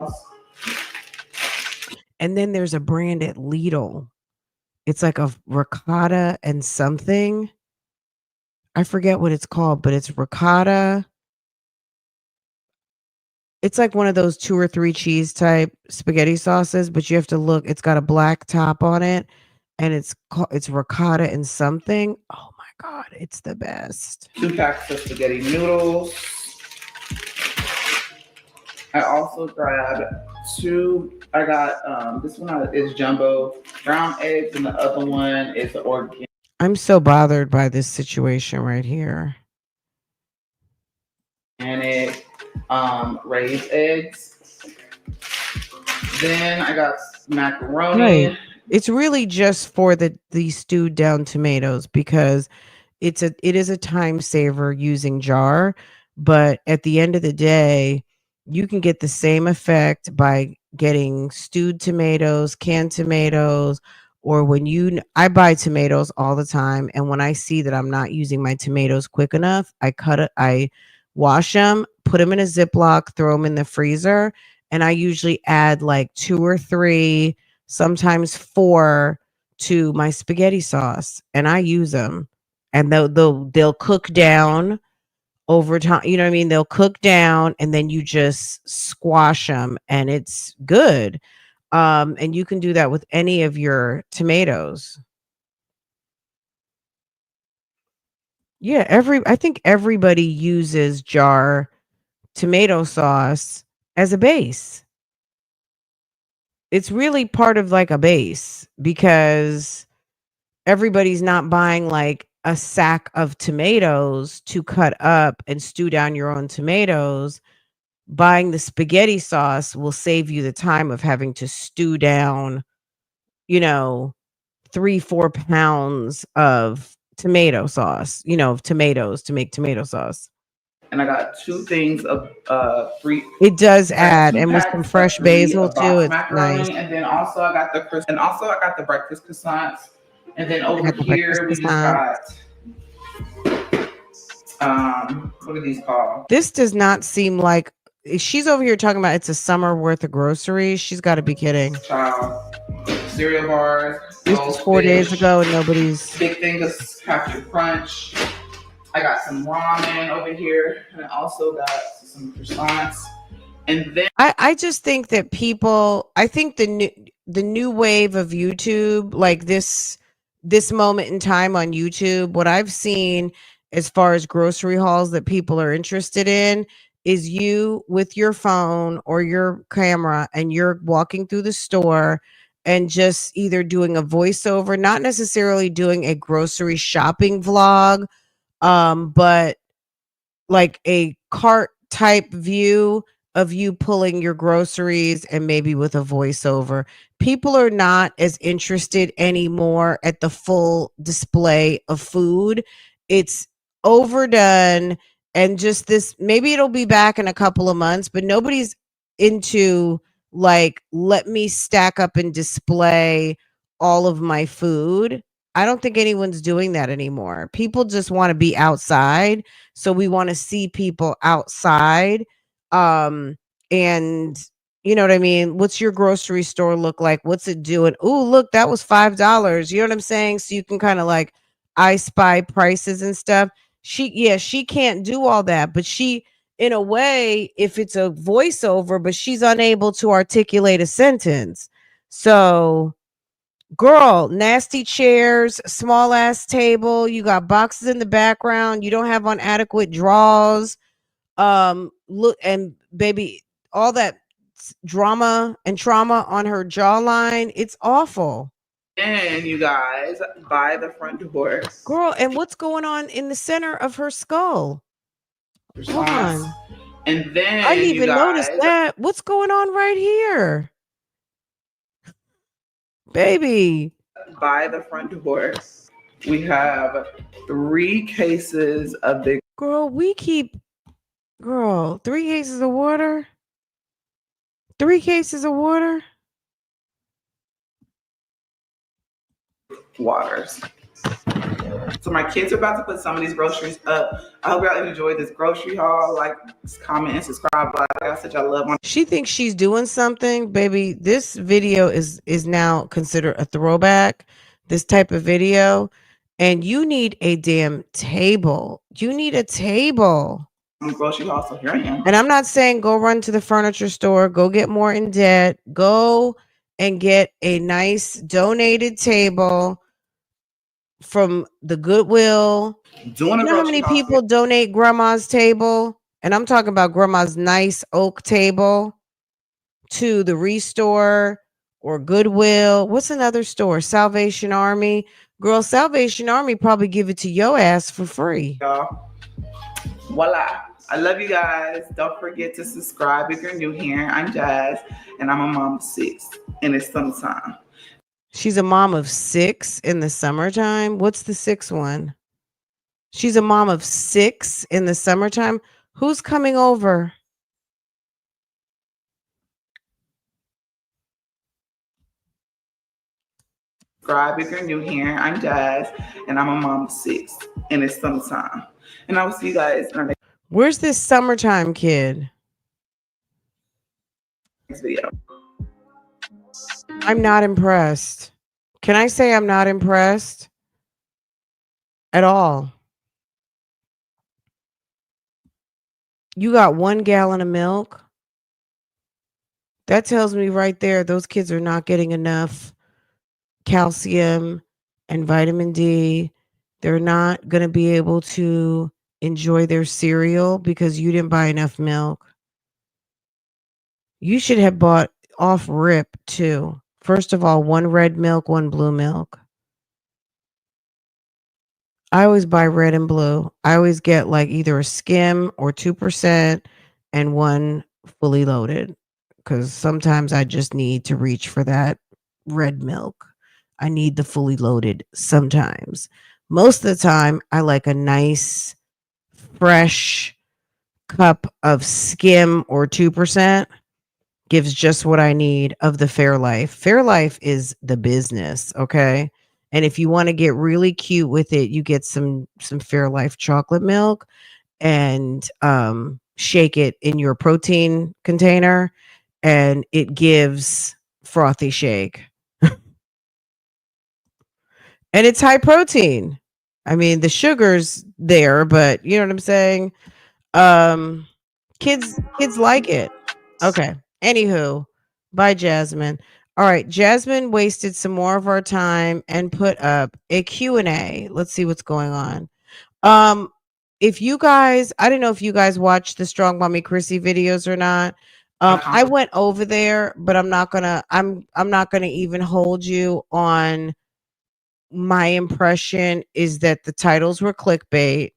And then there's a brand at Lidl. It's like a ricotta and something. I forget what it's called, but it's ricotta. It's like one of those 2 or 3 cheese type spaghetti sauces, but you have to look. It's got a black top on it, and it's ricotta and something. Oh my god, it's the best. 2 packs of spaghetti noodles. I also grabbed 2. I got this one is jumbo brown eggs, and the other one is organic. I'm so bothered by this situation right here. Raised eggs. Then I got macaroni. Right. It's really just for the stewed down tomatoes, because it is a time saver using jar, but at the end of the day, you can get the same effect by getting stewed tomatoes, canned tomatoes, or I buy tomatoes all the time, and when I see that I'm not using my tomatoes quick enough, I wash them, put them in a Ziploc, throw them in the freezer, and I usually add like 2 or 3, sometimes 4 to my spaghetti sauce, and I use them. And they'll cook down over time. You know what I mean? They'll cook down, and then you just squash them, and it's good. And you can do that with any of your tomatoes. Yeah, I think everybody uses jar tomato sauce as a base. It's really part of like a base, because everybody's not buying like a sack of tomatoes to cut up and stew down your own tomatoes. Buying the spaghetti sauce will save you the time of having to stew down, 3-4 pounds of tomato sauce, of tomatoes to make tomato sauce. And I got 2 things of free. It does add, and with some fresh basil too, it's nice. And then also I got the breakfast croissants. And then over here we just got what are these called? This does not seem like she's over here talking about it's a summer worth of groceries. She's got to be kidding. Child. Cereal bars. This was 4 days ago, and nobody's big thing is Captain Crunch. I got some ramen over here, and I also got some croissants. And then I just think that I think the new wave of YouTube, like this moment in time on YouTube, what I've seen as far as grocery hauls that people are interested in is you with your phone or your camera, and you're walking through the store and just either doing a voiceover, not necessarily doing a grocery shopping vlog, but like a cart type view of you pulling your groceries, and maybe with a voiceover. People are not as interested anymore at the full display of food, It's overdone, and just this, maybe it'll be back in a couple of months, but nobody's into like, let me stack up and display all of my food. I don't think anyone's doing that anymore. People just want to be outside, so we want to see people outside. um and you know what I mean? What's your grocery store look like? What's it doing? Oh, look, that was $5. You know what I'm saying? So you can kind of like I spy prices and stuff. She can't do all that, but she, in a way, if it's a voiceover, but she's unable to articulate a sentence. So, girl, nasty chairs, small ass table, you got boxes in the background, you don't have on adequate drawers. Look, and baby, all that drama and trauma on her jawline, it's awful. And you guys, by the front door. Girl, and what's going on in the center of her skull? Hold on. And then I didn't even notice guys, that. What's going on right here? Baby. by the front door, we have 3 cases of big. Girl, 3 cases of water? 3 cases of water? Waters. So my kids are about to put some of these groceries up. I hope y'all enjoyed this grocery haul. Like, comment, and subscribe. Like I said, y'all love my. She thinks she's doing something, baby. This video is now considered a throwback. This type of video, and you need a damn table. You need a table. Grocery haul. So here I am. And I'm not saying go run to the furniture store, go get more in debt, go and get a nice donated table from the Goodwill. Doing You know how many people donate grandma's table? And I'm talking about grandma's nice oak table to the Restore or Goodwill. What's another store? Salvation Army. Girl, Salvation Army probably give it to your ass for free. Y'all. Voila. I love you guys. Don't forget to subscribe if you're new here. I'm Jazz, and I'm a mom of 6, and it's summertime. She's a mom of 6 in the summertime. What's the 6th one? She's a mom of 6 in the summertime. Who's coming over? Subscribe if you're new here. I'm Jazz, and I'm a mom of 6, and it's summertime. And I will see you guys in our next. Where's this summertime kid? Video. I'm not impressed. Can I say I'm not impressed at all? You got 1 gallon of milk. That tells me right there, those kids are not getting enough calcium and vitamin D. They're not going to be able to enjoy their cereal because you didn't buy enough milk. You should have bought off rip too. First of all, 1 red milk, 1 blue milk. I always buy red and blue. I always get like either a skim or 2% and 1 fully loaded, because sometimes I just need to reach for that red milk. I need the fully loaded sometimes. Most of the time, I like a nice, fresh cup of skim or 2%. Gives just what I need of the Fairlife. Fairlife is the business, okay? And if you want to get really cute with it, you get some Fairlife chocolate milk and shake it in your protein container, and it gives frothy shake. And it's high protein. I mean, the sugar's there, but you know what I'm saying? Kids like it. Okay. Anywho, bye, Jasmine. All right, Jasmine wasted some more of our time and put up a Q&A. Let's see what's going on. If you guys, I don't know if you guys watch the Strong Mommy Chrissy videos or not. I went over there, but I'm not gonna even hold you on. My impression is that the titles were clickbait.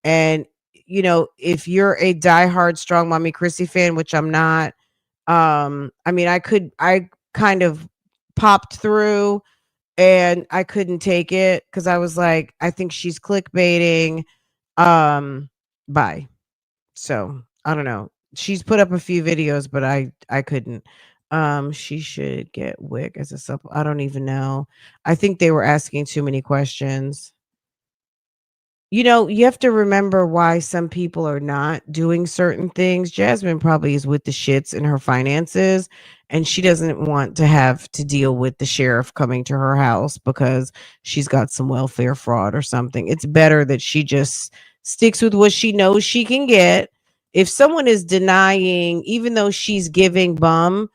And, you know, if you're a diehard Strong Mommy Chrissy fan, which I'm not, I mean, I kind of popped through and I couldn't take it because I was like, I think she's clickbaiting. Bye. So I don't know. She's put up a few videos, but I couldn't. She should get WIC as a sub. I don't even know. I think they were asking too many questions. You know, you have to remember why some people are not doing certain things. Jasmine probably is with the shits in her finances, and she doesn't want to have to deal with the sheriff coming to her house because she's got some welfare fraud or something. It's better that she just sticks with what she knows she can get. If someone is denying, even though she's giving bum,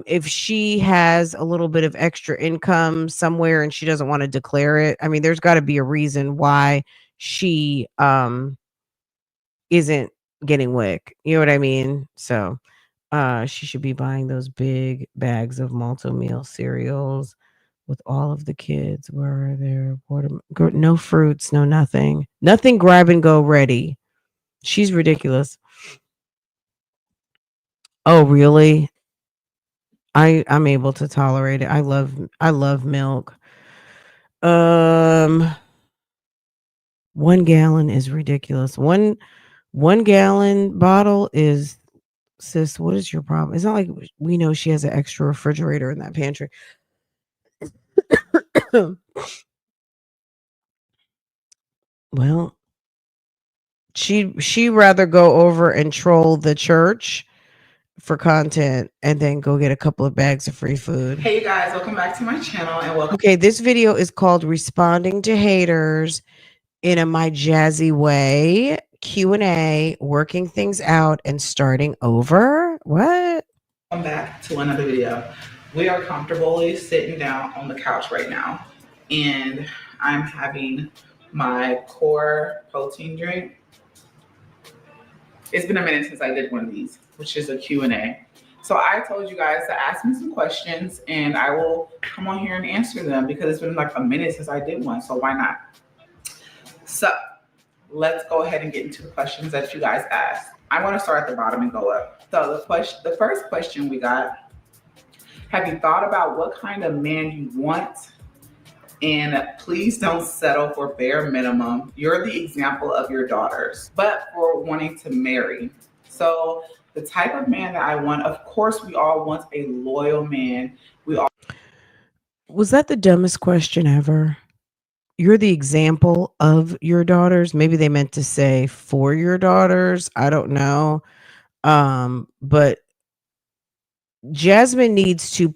if she has a little bit of extra income somewhere and she doesn't want to declare it, I mean, there's got to be a reason why she isn't getting WIC. You know what I mean? So she should be buying those big bags of multi meal cereals with all of the kids. Where are there no fruits, no nothing grab and go ready. She's ridiculous. Oh really? I'm able to tolerate it. I love milk. Um 1 gallon is ridiculous. One gallon bottle is, sis, what is your problem? It's not like we know she has an extra refrigerator in that pantry. Well, she rather go over and troll the church for content and then go get a couple of bags of free food. Hey you guys, welcome back to my channel and welcome. Okay, this video is called Responding to Haters in a Myjazzy way. Q&A, working things out and starting over. What? Welcome back to another video. We are comfortably sitting down on the couch right now and I'm having my core protein drink. It's been a minute since I did one of these, which is a Q&A. So I told you guys to ask me some questions and I will come on here and answer them because it's been like a minute since I did one, so why not? So let's go ahead and get into the questions that you guys asked. I want to start at the bottom and go up. So the first question we got, have you thought about what kind of man you want? And please don't settle for bare minimum. You're the example of your daughters, but for wanting to marry. So the type of man that I want, of course, we all want a loyal man. Was that the dumbest question ever? You're the example of your daughters. Maybe they meant to say for your daughters. I don't know. But Jasmine needs to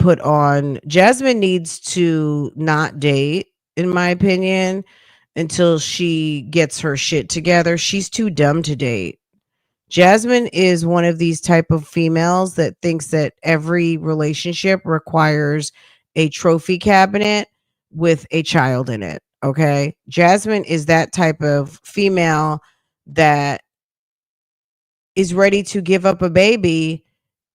not date, in my opinion, until she gets her shit together. She's too dumb to date. Jasmine is one of these type of females that thinks that every relationship requires a trophy cabinet with a child in it. Okay. Jasmine is that type of female that is ready to give up a baby,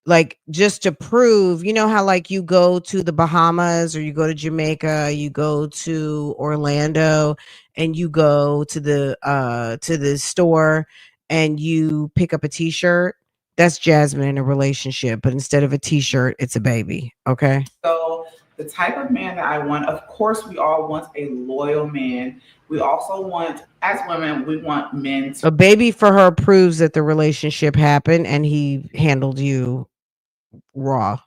like just to prove, you know how like you go to the Bahamas or you go to Jamaica, you go to Orlando and you go to the store and you pick up a t-shirt. That's Jasmine in a relationship, but instead of a t-shirt, it's a baby. Okay. So the type of man that I want, of course, we all want a loyal man. We also want, as women, we want men A baby for her proves that the relationship happened and he handled you raw.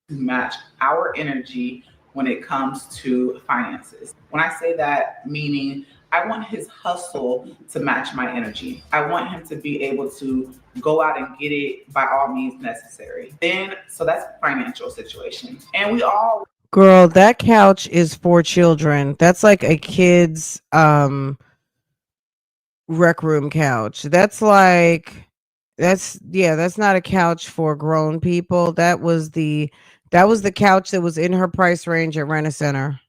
to match our energy when it comes to finances. When I say that, meaning I want his hustle to match my energy. I want him to be able to go out and get it by all means necessary. Then, so that's financial situation. And we all, Girl, that couch is for children. That's like a kid's rec room couch. That's not a couch for grown people. That was the couch that was in her price range at Rent-A-Center.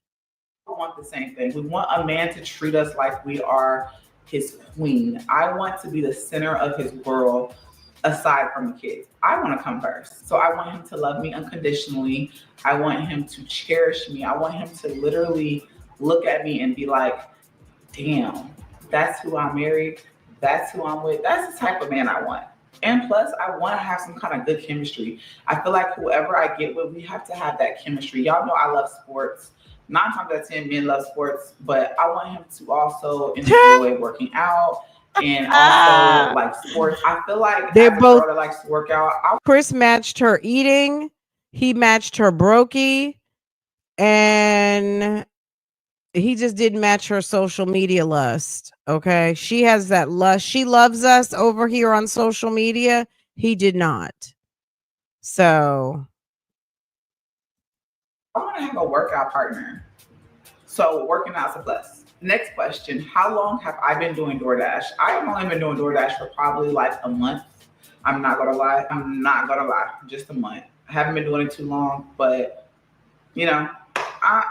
want the same thing. We want a man to treat us like we are his queen. I want to be the center of his world aside from the kids. I want to come first. So I want him to love me unconditionally. I want him to cherish me. I want him to literally look at me and be like, damn, that's who I married. That's who I'm with. That's the type of man I want. And plus, I want to have some kind of good chemistry. I feel like whoever I get with, we have to have that chemistry. Y'all know I love sports. 9 times out of 10, men love sports, but I want him to also enjoy working out and also like sports. I feel like They're as a both. girl that likes to work out, I Chris matched her eating. He matched her brokey, and he just didn't match her social media lust. Okay. She has that lust. She loves us over here on social media. He did not. So want to have a workout partner. So working out's a plus. Next question. How long have I been doing DoorDash? I have only been doing DoorDash for probably like a month. I'm not gonna lie. I'm not gonna lie. Just a month. I haven't been doing it too long, but you know, I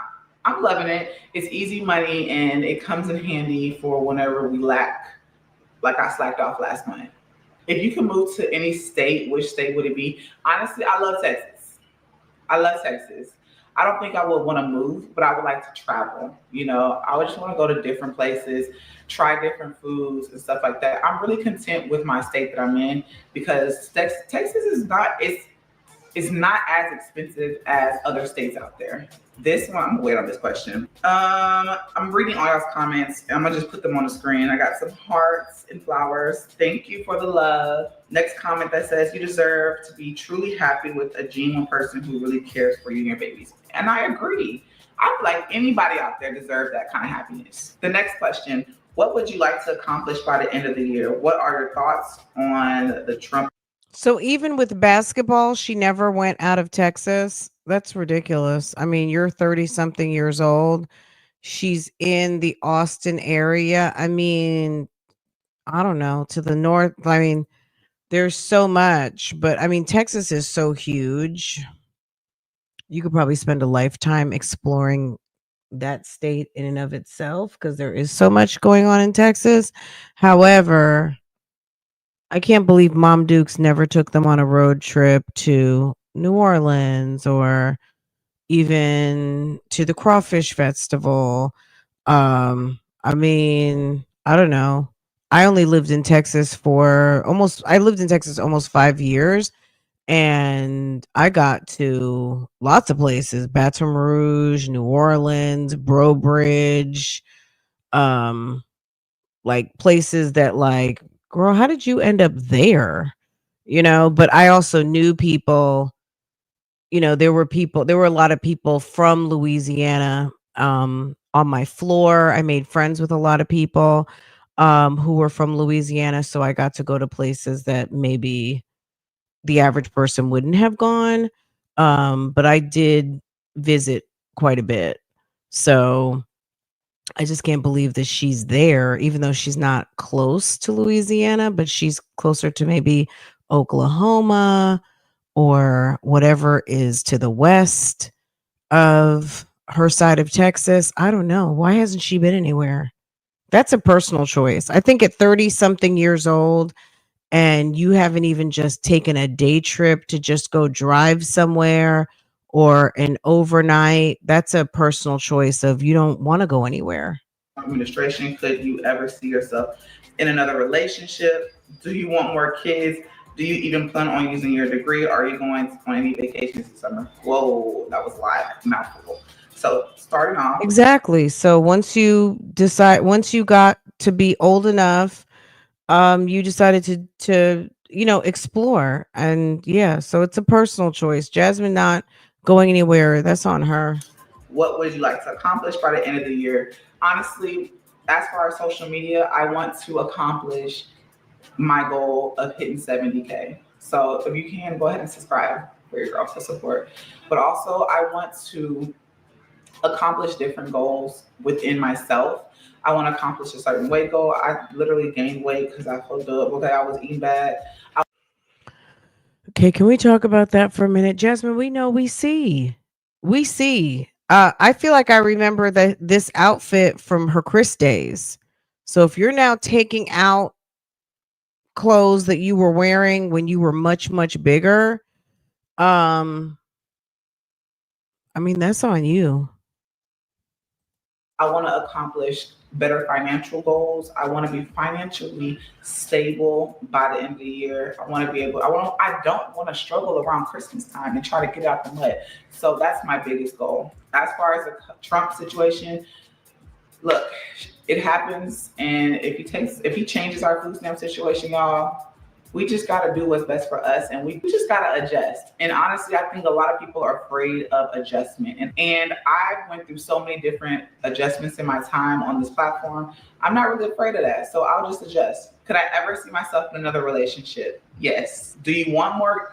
I'm loving it. It's easy money and it comes in handy for whenever we lack. Like I slacked off last month. If you can move to any state, which state would it be? Honestly, I love Texas. I love Texas. I don't think I would want to move, but I would like to travel. You know, I would just want to go to different places, try different foods and stuff like that. I'm really content with my state that I'm in because Texas is not it's not as expensive as other states out there. This one, I'm gonna wait on this question. I'm reading all y'all's comments. I'm gonna just put them on the screen. I got some hearts and flowers. Thank you for the love. Next comment that says you deserve to be truly happy with a genuine person who really cares for you and your babies. And I agree. I feel like anybody out there deserves that kind of happiness. The next question, what would you like to accomplish by the end of the year? What are your thoughts on the Trump? so even with basketball, she never went out of Texas. That's ridiculous. I mean, you're 30 something years old. She's in the Austin area. I mean, I don't know, to the north. I mean, there's so much, but I mean, Texas is so huge. You could probably spend a lifetime exploring that state in and of itself because there is so much going on in Texas. However, I can't believe Mom Dukes never took them on a road trip to New Orleans or even to the Crawfish Festival. I mean, I don't know. I lived in Texas almost 5 years, and I got to lots of places: Baton Rouge, New Orleans, Bro Bridge, um, like places that like, girl, how did you end up there? But I also knew people, there were a lot of people from Louisiana on my floor. I made friends with a lot of people who were from Louisiana, so I got to go to places that maybe the average person wouldn't have gone. But I did visit quite a bit. So I just can't believe that she's there, even though she's not close to Louisiana, but she's closer to maybe Oklahoma or whatever is to the west of her side of Texas. I don't know. Why hasn't she been anywhere? That's a personal choice. I think at 30 something years old, and you haven't even just taken a day trip to just go drive somewhere or an overnight, that's a personal choice of you don't want to go anywhere. Administration? Could you ever see yourself in another relationship? Do you want more kids? Do you even plan on using your degree? Are you going on any vacations this summer? Whoa, that was a lot, mouthful. So starting off, Exactly. So once you got to be old enough, you decided to explore. And yeah, so it's a personal choice. Jasmine not going anywhere, that's on her. what would you like to accomplish by the end of the year? Honestly, as far as social media, I want to accomplish my goal of hitting 70K. So if you can, go ahead and subscribe for your girl to support. But also, I want to accomplish different goals within myself. I want to accomplish a certain weight goal. I literally gained weight because I felt up. Okay, I was eating bad. Okay, can we talk about that for a minute? Jasmine, we know we see. We see. I feel like I remember this outfit from her Chris days. So if you're now taking out clothes that you were wearing when you were much, much bigger, um, I mean, that's on you. I want to accomplish better financial goals. I want to be financially stable by the end of the year. I want to be able, I don't want to struggle around Christmas time and try to get out the mud. So that's my biggest goal. As far as the Trump situation, look, it happens. And if he changes our food stamp situation, y'all, we just got to do what's best for us, and we just got to adjust. And honestly, I think a lot of people are afraid of adjustment. And I went through so many different adjustments in my time on this platform. I'm not really afraid of that. So I'll just adjust. Could I ever see myself in another relationship? Yes. Do you want more?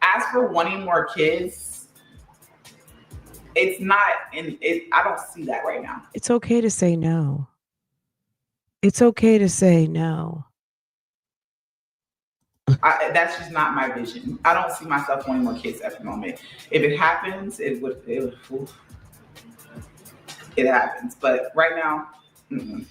As for wanting more kids, it's not I don't see that right now. It's okay to say no. It's okay to say no. That's just not my vision. I don't see myself wanting more kids at the moment. If it happens, it happens. But right now, mm-mm.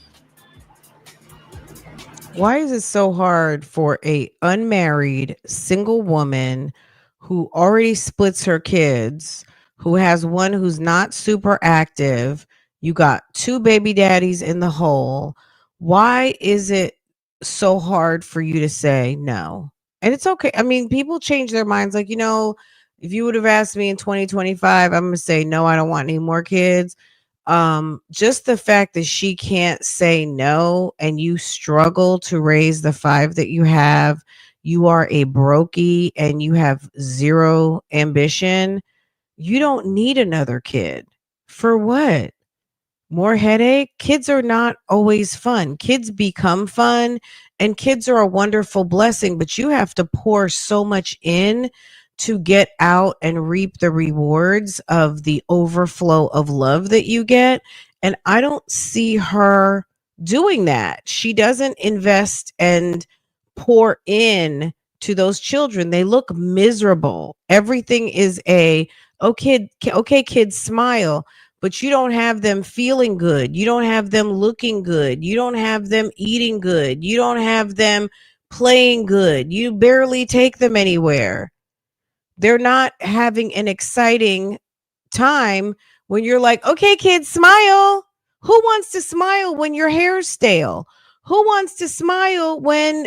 Why is it so hard for a unmarried single woman who already splits her kids, who has one who's not super active? You got two baby daddies in the hole. Why is it so hard for you to say no? And it's okay. I mean, people change their minds. Like, if you would have asked me in 2025, I'm going to say, no, I don't want any more kids. Just the fact that she can't say no and you struggle to raise the 5 that you have, you are a brokey and you have zero ambition. You don't need another kid. For what? More headache? Kids are not always fun. Kids become fun, and kids are a wonderful blessing, but you have to pour so much in to get out and reap the rewards of the overflow of love that you get. And I don't see her doing that. She doesn't invest and pour in to those children. They look miserable. Everything is okay, kids, smile, but you don't have them feeling good. You don't have them looking good. You don't have them eating good. You don't have them playing good. You barely take them anywhere. They're not having an exciting time when you're like, okay, kids, smile. Who wants to smile when your hair's stale? Who wants to smile when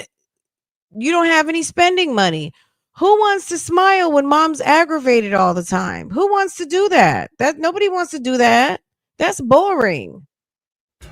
you don't have any spending money? Who wants to smile when mom's aggravated all the time? Who wants to do that? That nobody wants to do that. That's boring.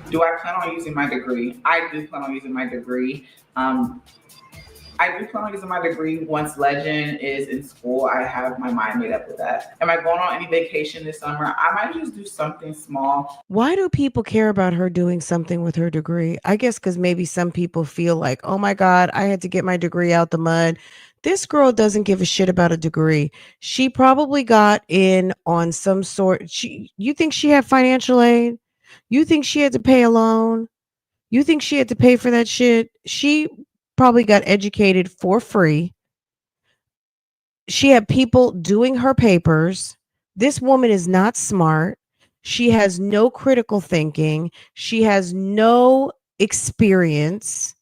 Do I plan on using my degree? I do plan on using my degree. I do plan on using my degree once Legend is in school. I have my mind made up with that. Am I going on any vacation this summer? I might just do something small. Why do people care about her doing something with her degree? I guess because maybe some people feel like, oh my God, I had to get my degree out the mud. This girl doesn't give a shit about a degree. She probably got in on some sort. You think she had financial aid? You think she had to pay a loan? You think she had to pay for that shit? She probably got educated for free. She had people doing her papers. This woman is not smart. She has no critical thinking. She has no experience.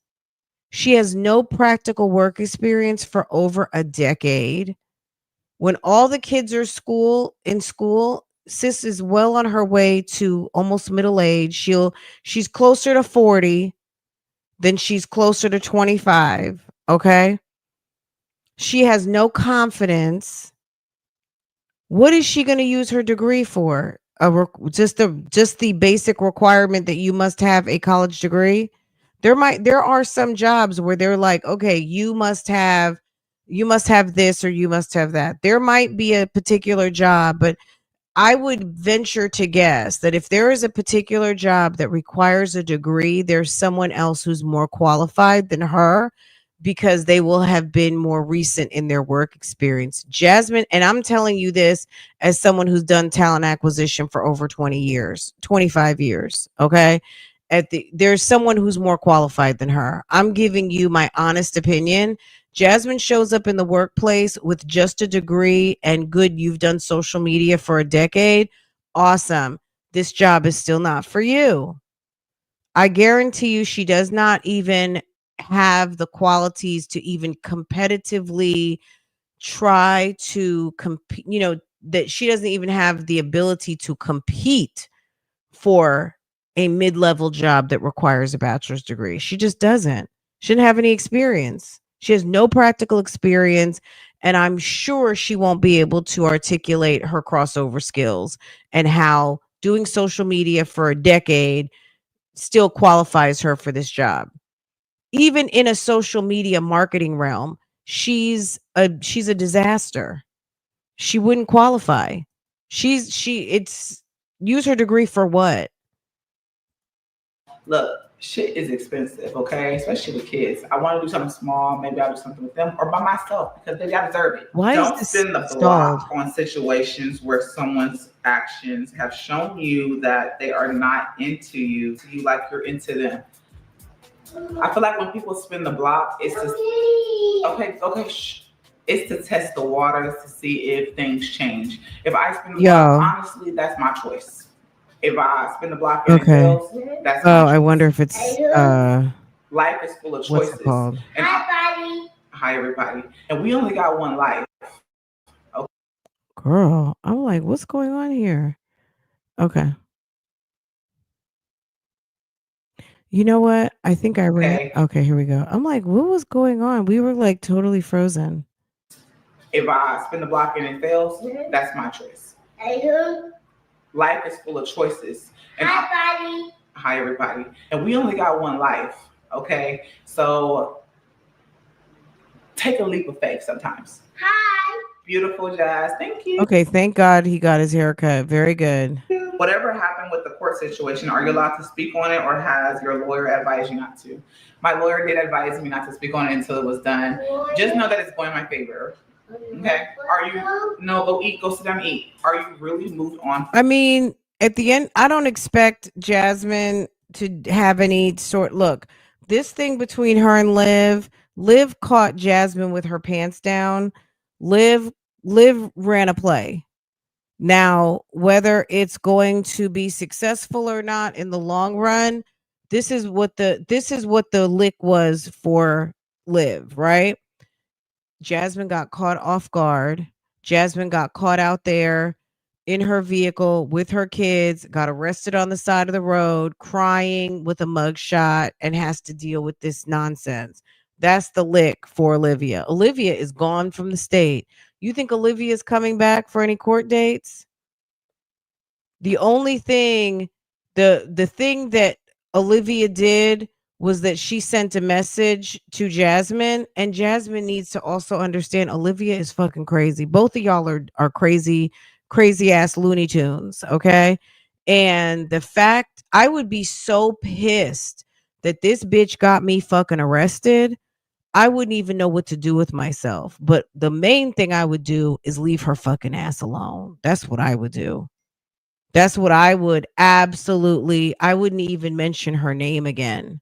She has no practical work experience for over a decade. When all the kids are in school, sis is well on her way to almost middle age. She's closer to 40 than she's closer to 25. Okay. She has no confidence. What is she going to use her degree for? Just the basic requirement that you must have a college degree. There are some jobs where they're like, okay, you must have this or you must have that. There might be a particular job, but I would venture to guess that if there is a particular job that requires a degree, there's someone else who's more qualified than her because they will have been more recent in their work experience. Jasmine, and I'm telling you this as someone who's done talent acquisition for over 20 years, 25 years, okay? There's someone who's more qualified than her. I'm giving you my honest opinion. Jasmine shows up in the workplace with just a degree and good, you've done social media for a decade. Awesome. This job is still not for you. I guarantee you she does not even have the qualities to even competitively try to compete, that she doesn't even have the ability to compete for a mid-level job that requires a bachelor's degree. She just doesn't. She didn't have any experience. She has no practical experience, and I'm sure she won't be able to articulate her crossover skills and how doing social media for a decade still qualifies her for this job. Even in a social media marketing realm, she's a disaster. She wouldn't qualify. It's use her degree for what? Look, shit is expensive, okay? Especially with kids. I want to do something small. Maybe I'll do something with them or by myself because baby, I deserve it. Why is Don't this spin the stalled? block on situations where someone's actions have shown you that they are not into you, so you like you're into them. I feel like when people spin the block, it's just okay, shh. It's to test the waters to see if things change. If I spin the block, honestly, that's my choice. If I spin the block and it fails, that's my choice. I wonder if it's life is full of what's choices. it called? And hi everybody. And we only got one life. Okay. Girl, I'm like, what's going on here? Okay. You know what? I think I ran. Okay, here we go. I'm like, what was going on? We were like totally frozen. If I spin the block and it fails, that's my choice. Life is full of choices. And hi everybody. And we only got one life. Okay. So take a leap of faith sometimes. Hi. Beautiful, Jazz. Thank you. Okay, thank God he got his haircut. Very good. Whatever happened with the court situation, are you allowed to speak on it or has your lawyer advised you not to? My lawyer did advise me not to speak on it until it was done. Just know that it's going in my favor. Okay. Are you no go eat, go sit down and eat. Are you really moved on? I mean, at the end, I don't expect Jasmine to have any sort look. This thing between her and Liv caught Jasmine with her pants down. Liv ran a play. Now, whether it's going to be successful or not in the long run, this is what the lick was for Liv, right? Jasmine got caught off guard. Jasmine got caught out there in her vehicle with her kids, got arrested on the side of the road, crying with a mugshot, and has to deal with this nonsense. That's the lick for Olivia. Olivia is gone from the state. You think Olivia is coming back for any court dates? The only thing, the thing that Olivia did was that she sent a message to Jasmine, and Jasmine needs to also understand Olivia is fucking crazy. Both of y'all are crazy ass Looney Tunes, okay? And the fact, I would be so pissed that this bitch got me fucking arrested. I wouldn't even know what to do with myself. But the main thing I would do is leave her fucking ass alone. That's what I would do. That's what I would absolutely, I wouldn't even mention her name again.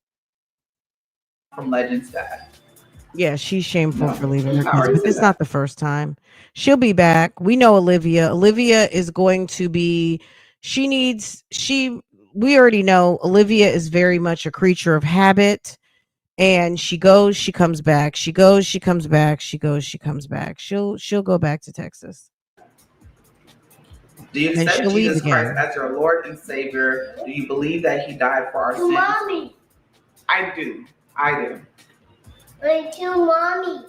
From Legends Dad. Yeah, she's shameful for leaving her kids, but it's not the first time. She'll be back. We know Olivia. Olivia is going to be, we already know Olivia is very much a creature of habit. And she goes, she comes back. She goes, she comes back. She goes, she comes back. She'll go back to Texas. Do you accept Jesus Christ as your Lord and Savior? Do you believe that He died for our sins? Mommy. I do. Thank you, Mommy.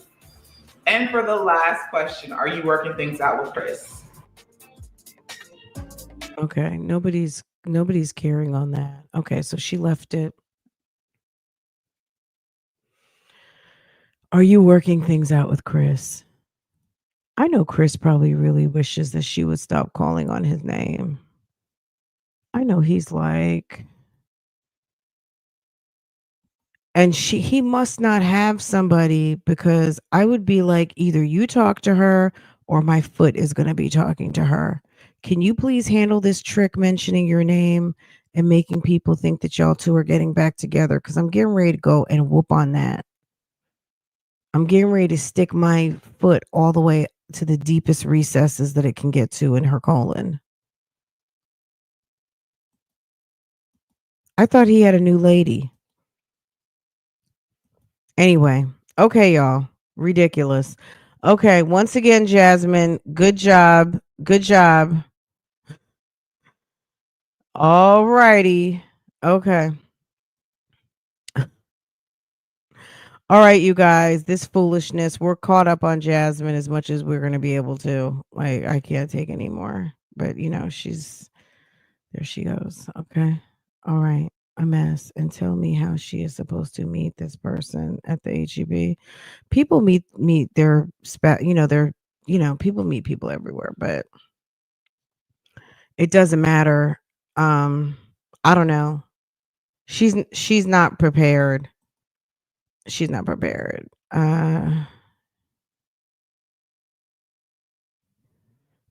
And for the last question, are you working things out with Chris? Okay, nobody's caring on that. Okay, so she left it. Are you working things out with Chris? I know Chris probably really wishes that she would stop calling on his name. I know he's like, and he must not have somebody, because I would be like, either you talk to her or my foot is going to be talking to her. Can you please handle this trick mentioning your name and making people think that y'all two are getting back together? Because I'm getting ready to go and whoop on that. I'm getting ready to stick my foot all the way to the deepest recesses that it can get to in her colon. I thought he had a new lady. Anyway, okay, y'all. Ridiculous. Okay, once again, Jasmine, good job. Good job. All righty. Okay. All right, you guys, this foolishness, we're caught up on Jasmine as much as we're going to be able to. Like, I can't take anymore. But, you know, there she goes. Okay. All right. A mess. And tell me how she is supposed to meet this person at the HEB. People meet their, people meet people everywhere, but it doesn't matter. I don't know. She's not prepared. She's not prepared.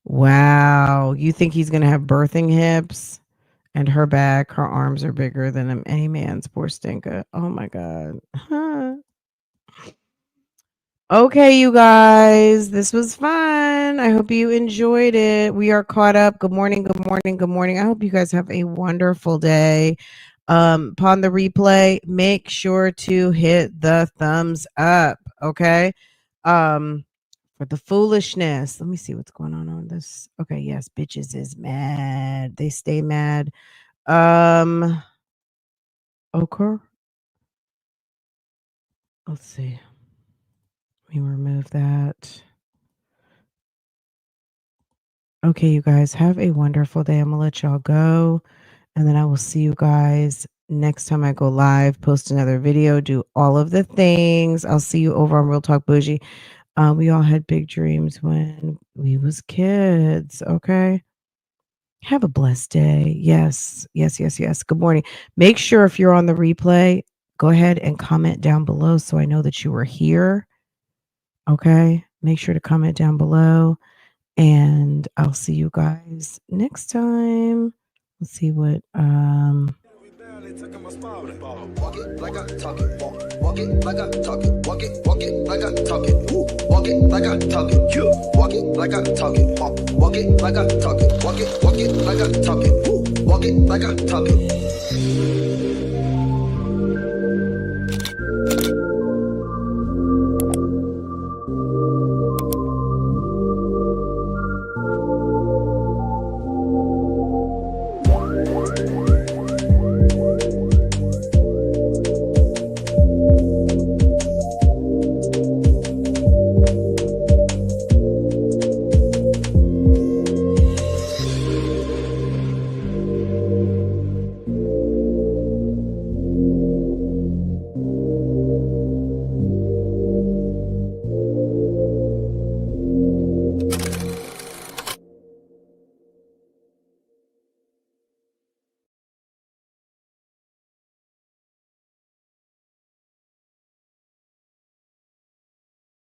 Wow. You think he's going to have birthing hips and her back, her arms are bigger than any man's, poor stinker. Oh my God. Okay, you guys, this was fun. I hope you enjoyed it. We are caught up. Good morning. Good morning. Good morning. I hope you guys have a wonderful day. Upon the replay, make sure to hit the thumbs up. Okay. For the foolishness. Let me see what's going on this. Okay, yes, bitches is mad. They stay mad. Okay. Let's see. Let me remove that. Okay, you guys, have a wonderful day. I'm gonna let y'all go, and then I will see you guys next time I go live, post another video, do all of the things. I'll see you over on Real Talk Bougie. We all had big dreams when we was kids. Okay. Have a blessed day. Yes. Good morning. Make sure if you're on the replay, go ahead and comment down below so I know that you were here. Okay. Make sure to comment down below. And I'll see you guys next time. Let's see what Walk it like I talk it. Walk it like I talk it. Walk it like I talk it. Walk it like I talk it. Walk it like I talk it. Walk it like I talk it. Walk it like I talk it. Walk it like I talk it.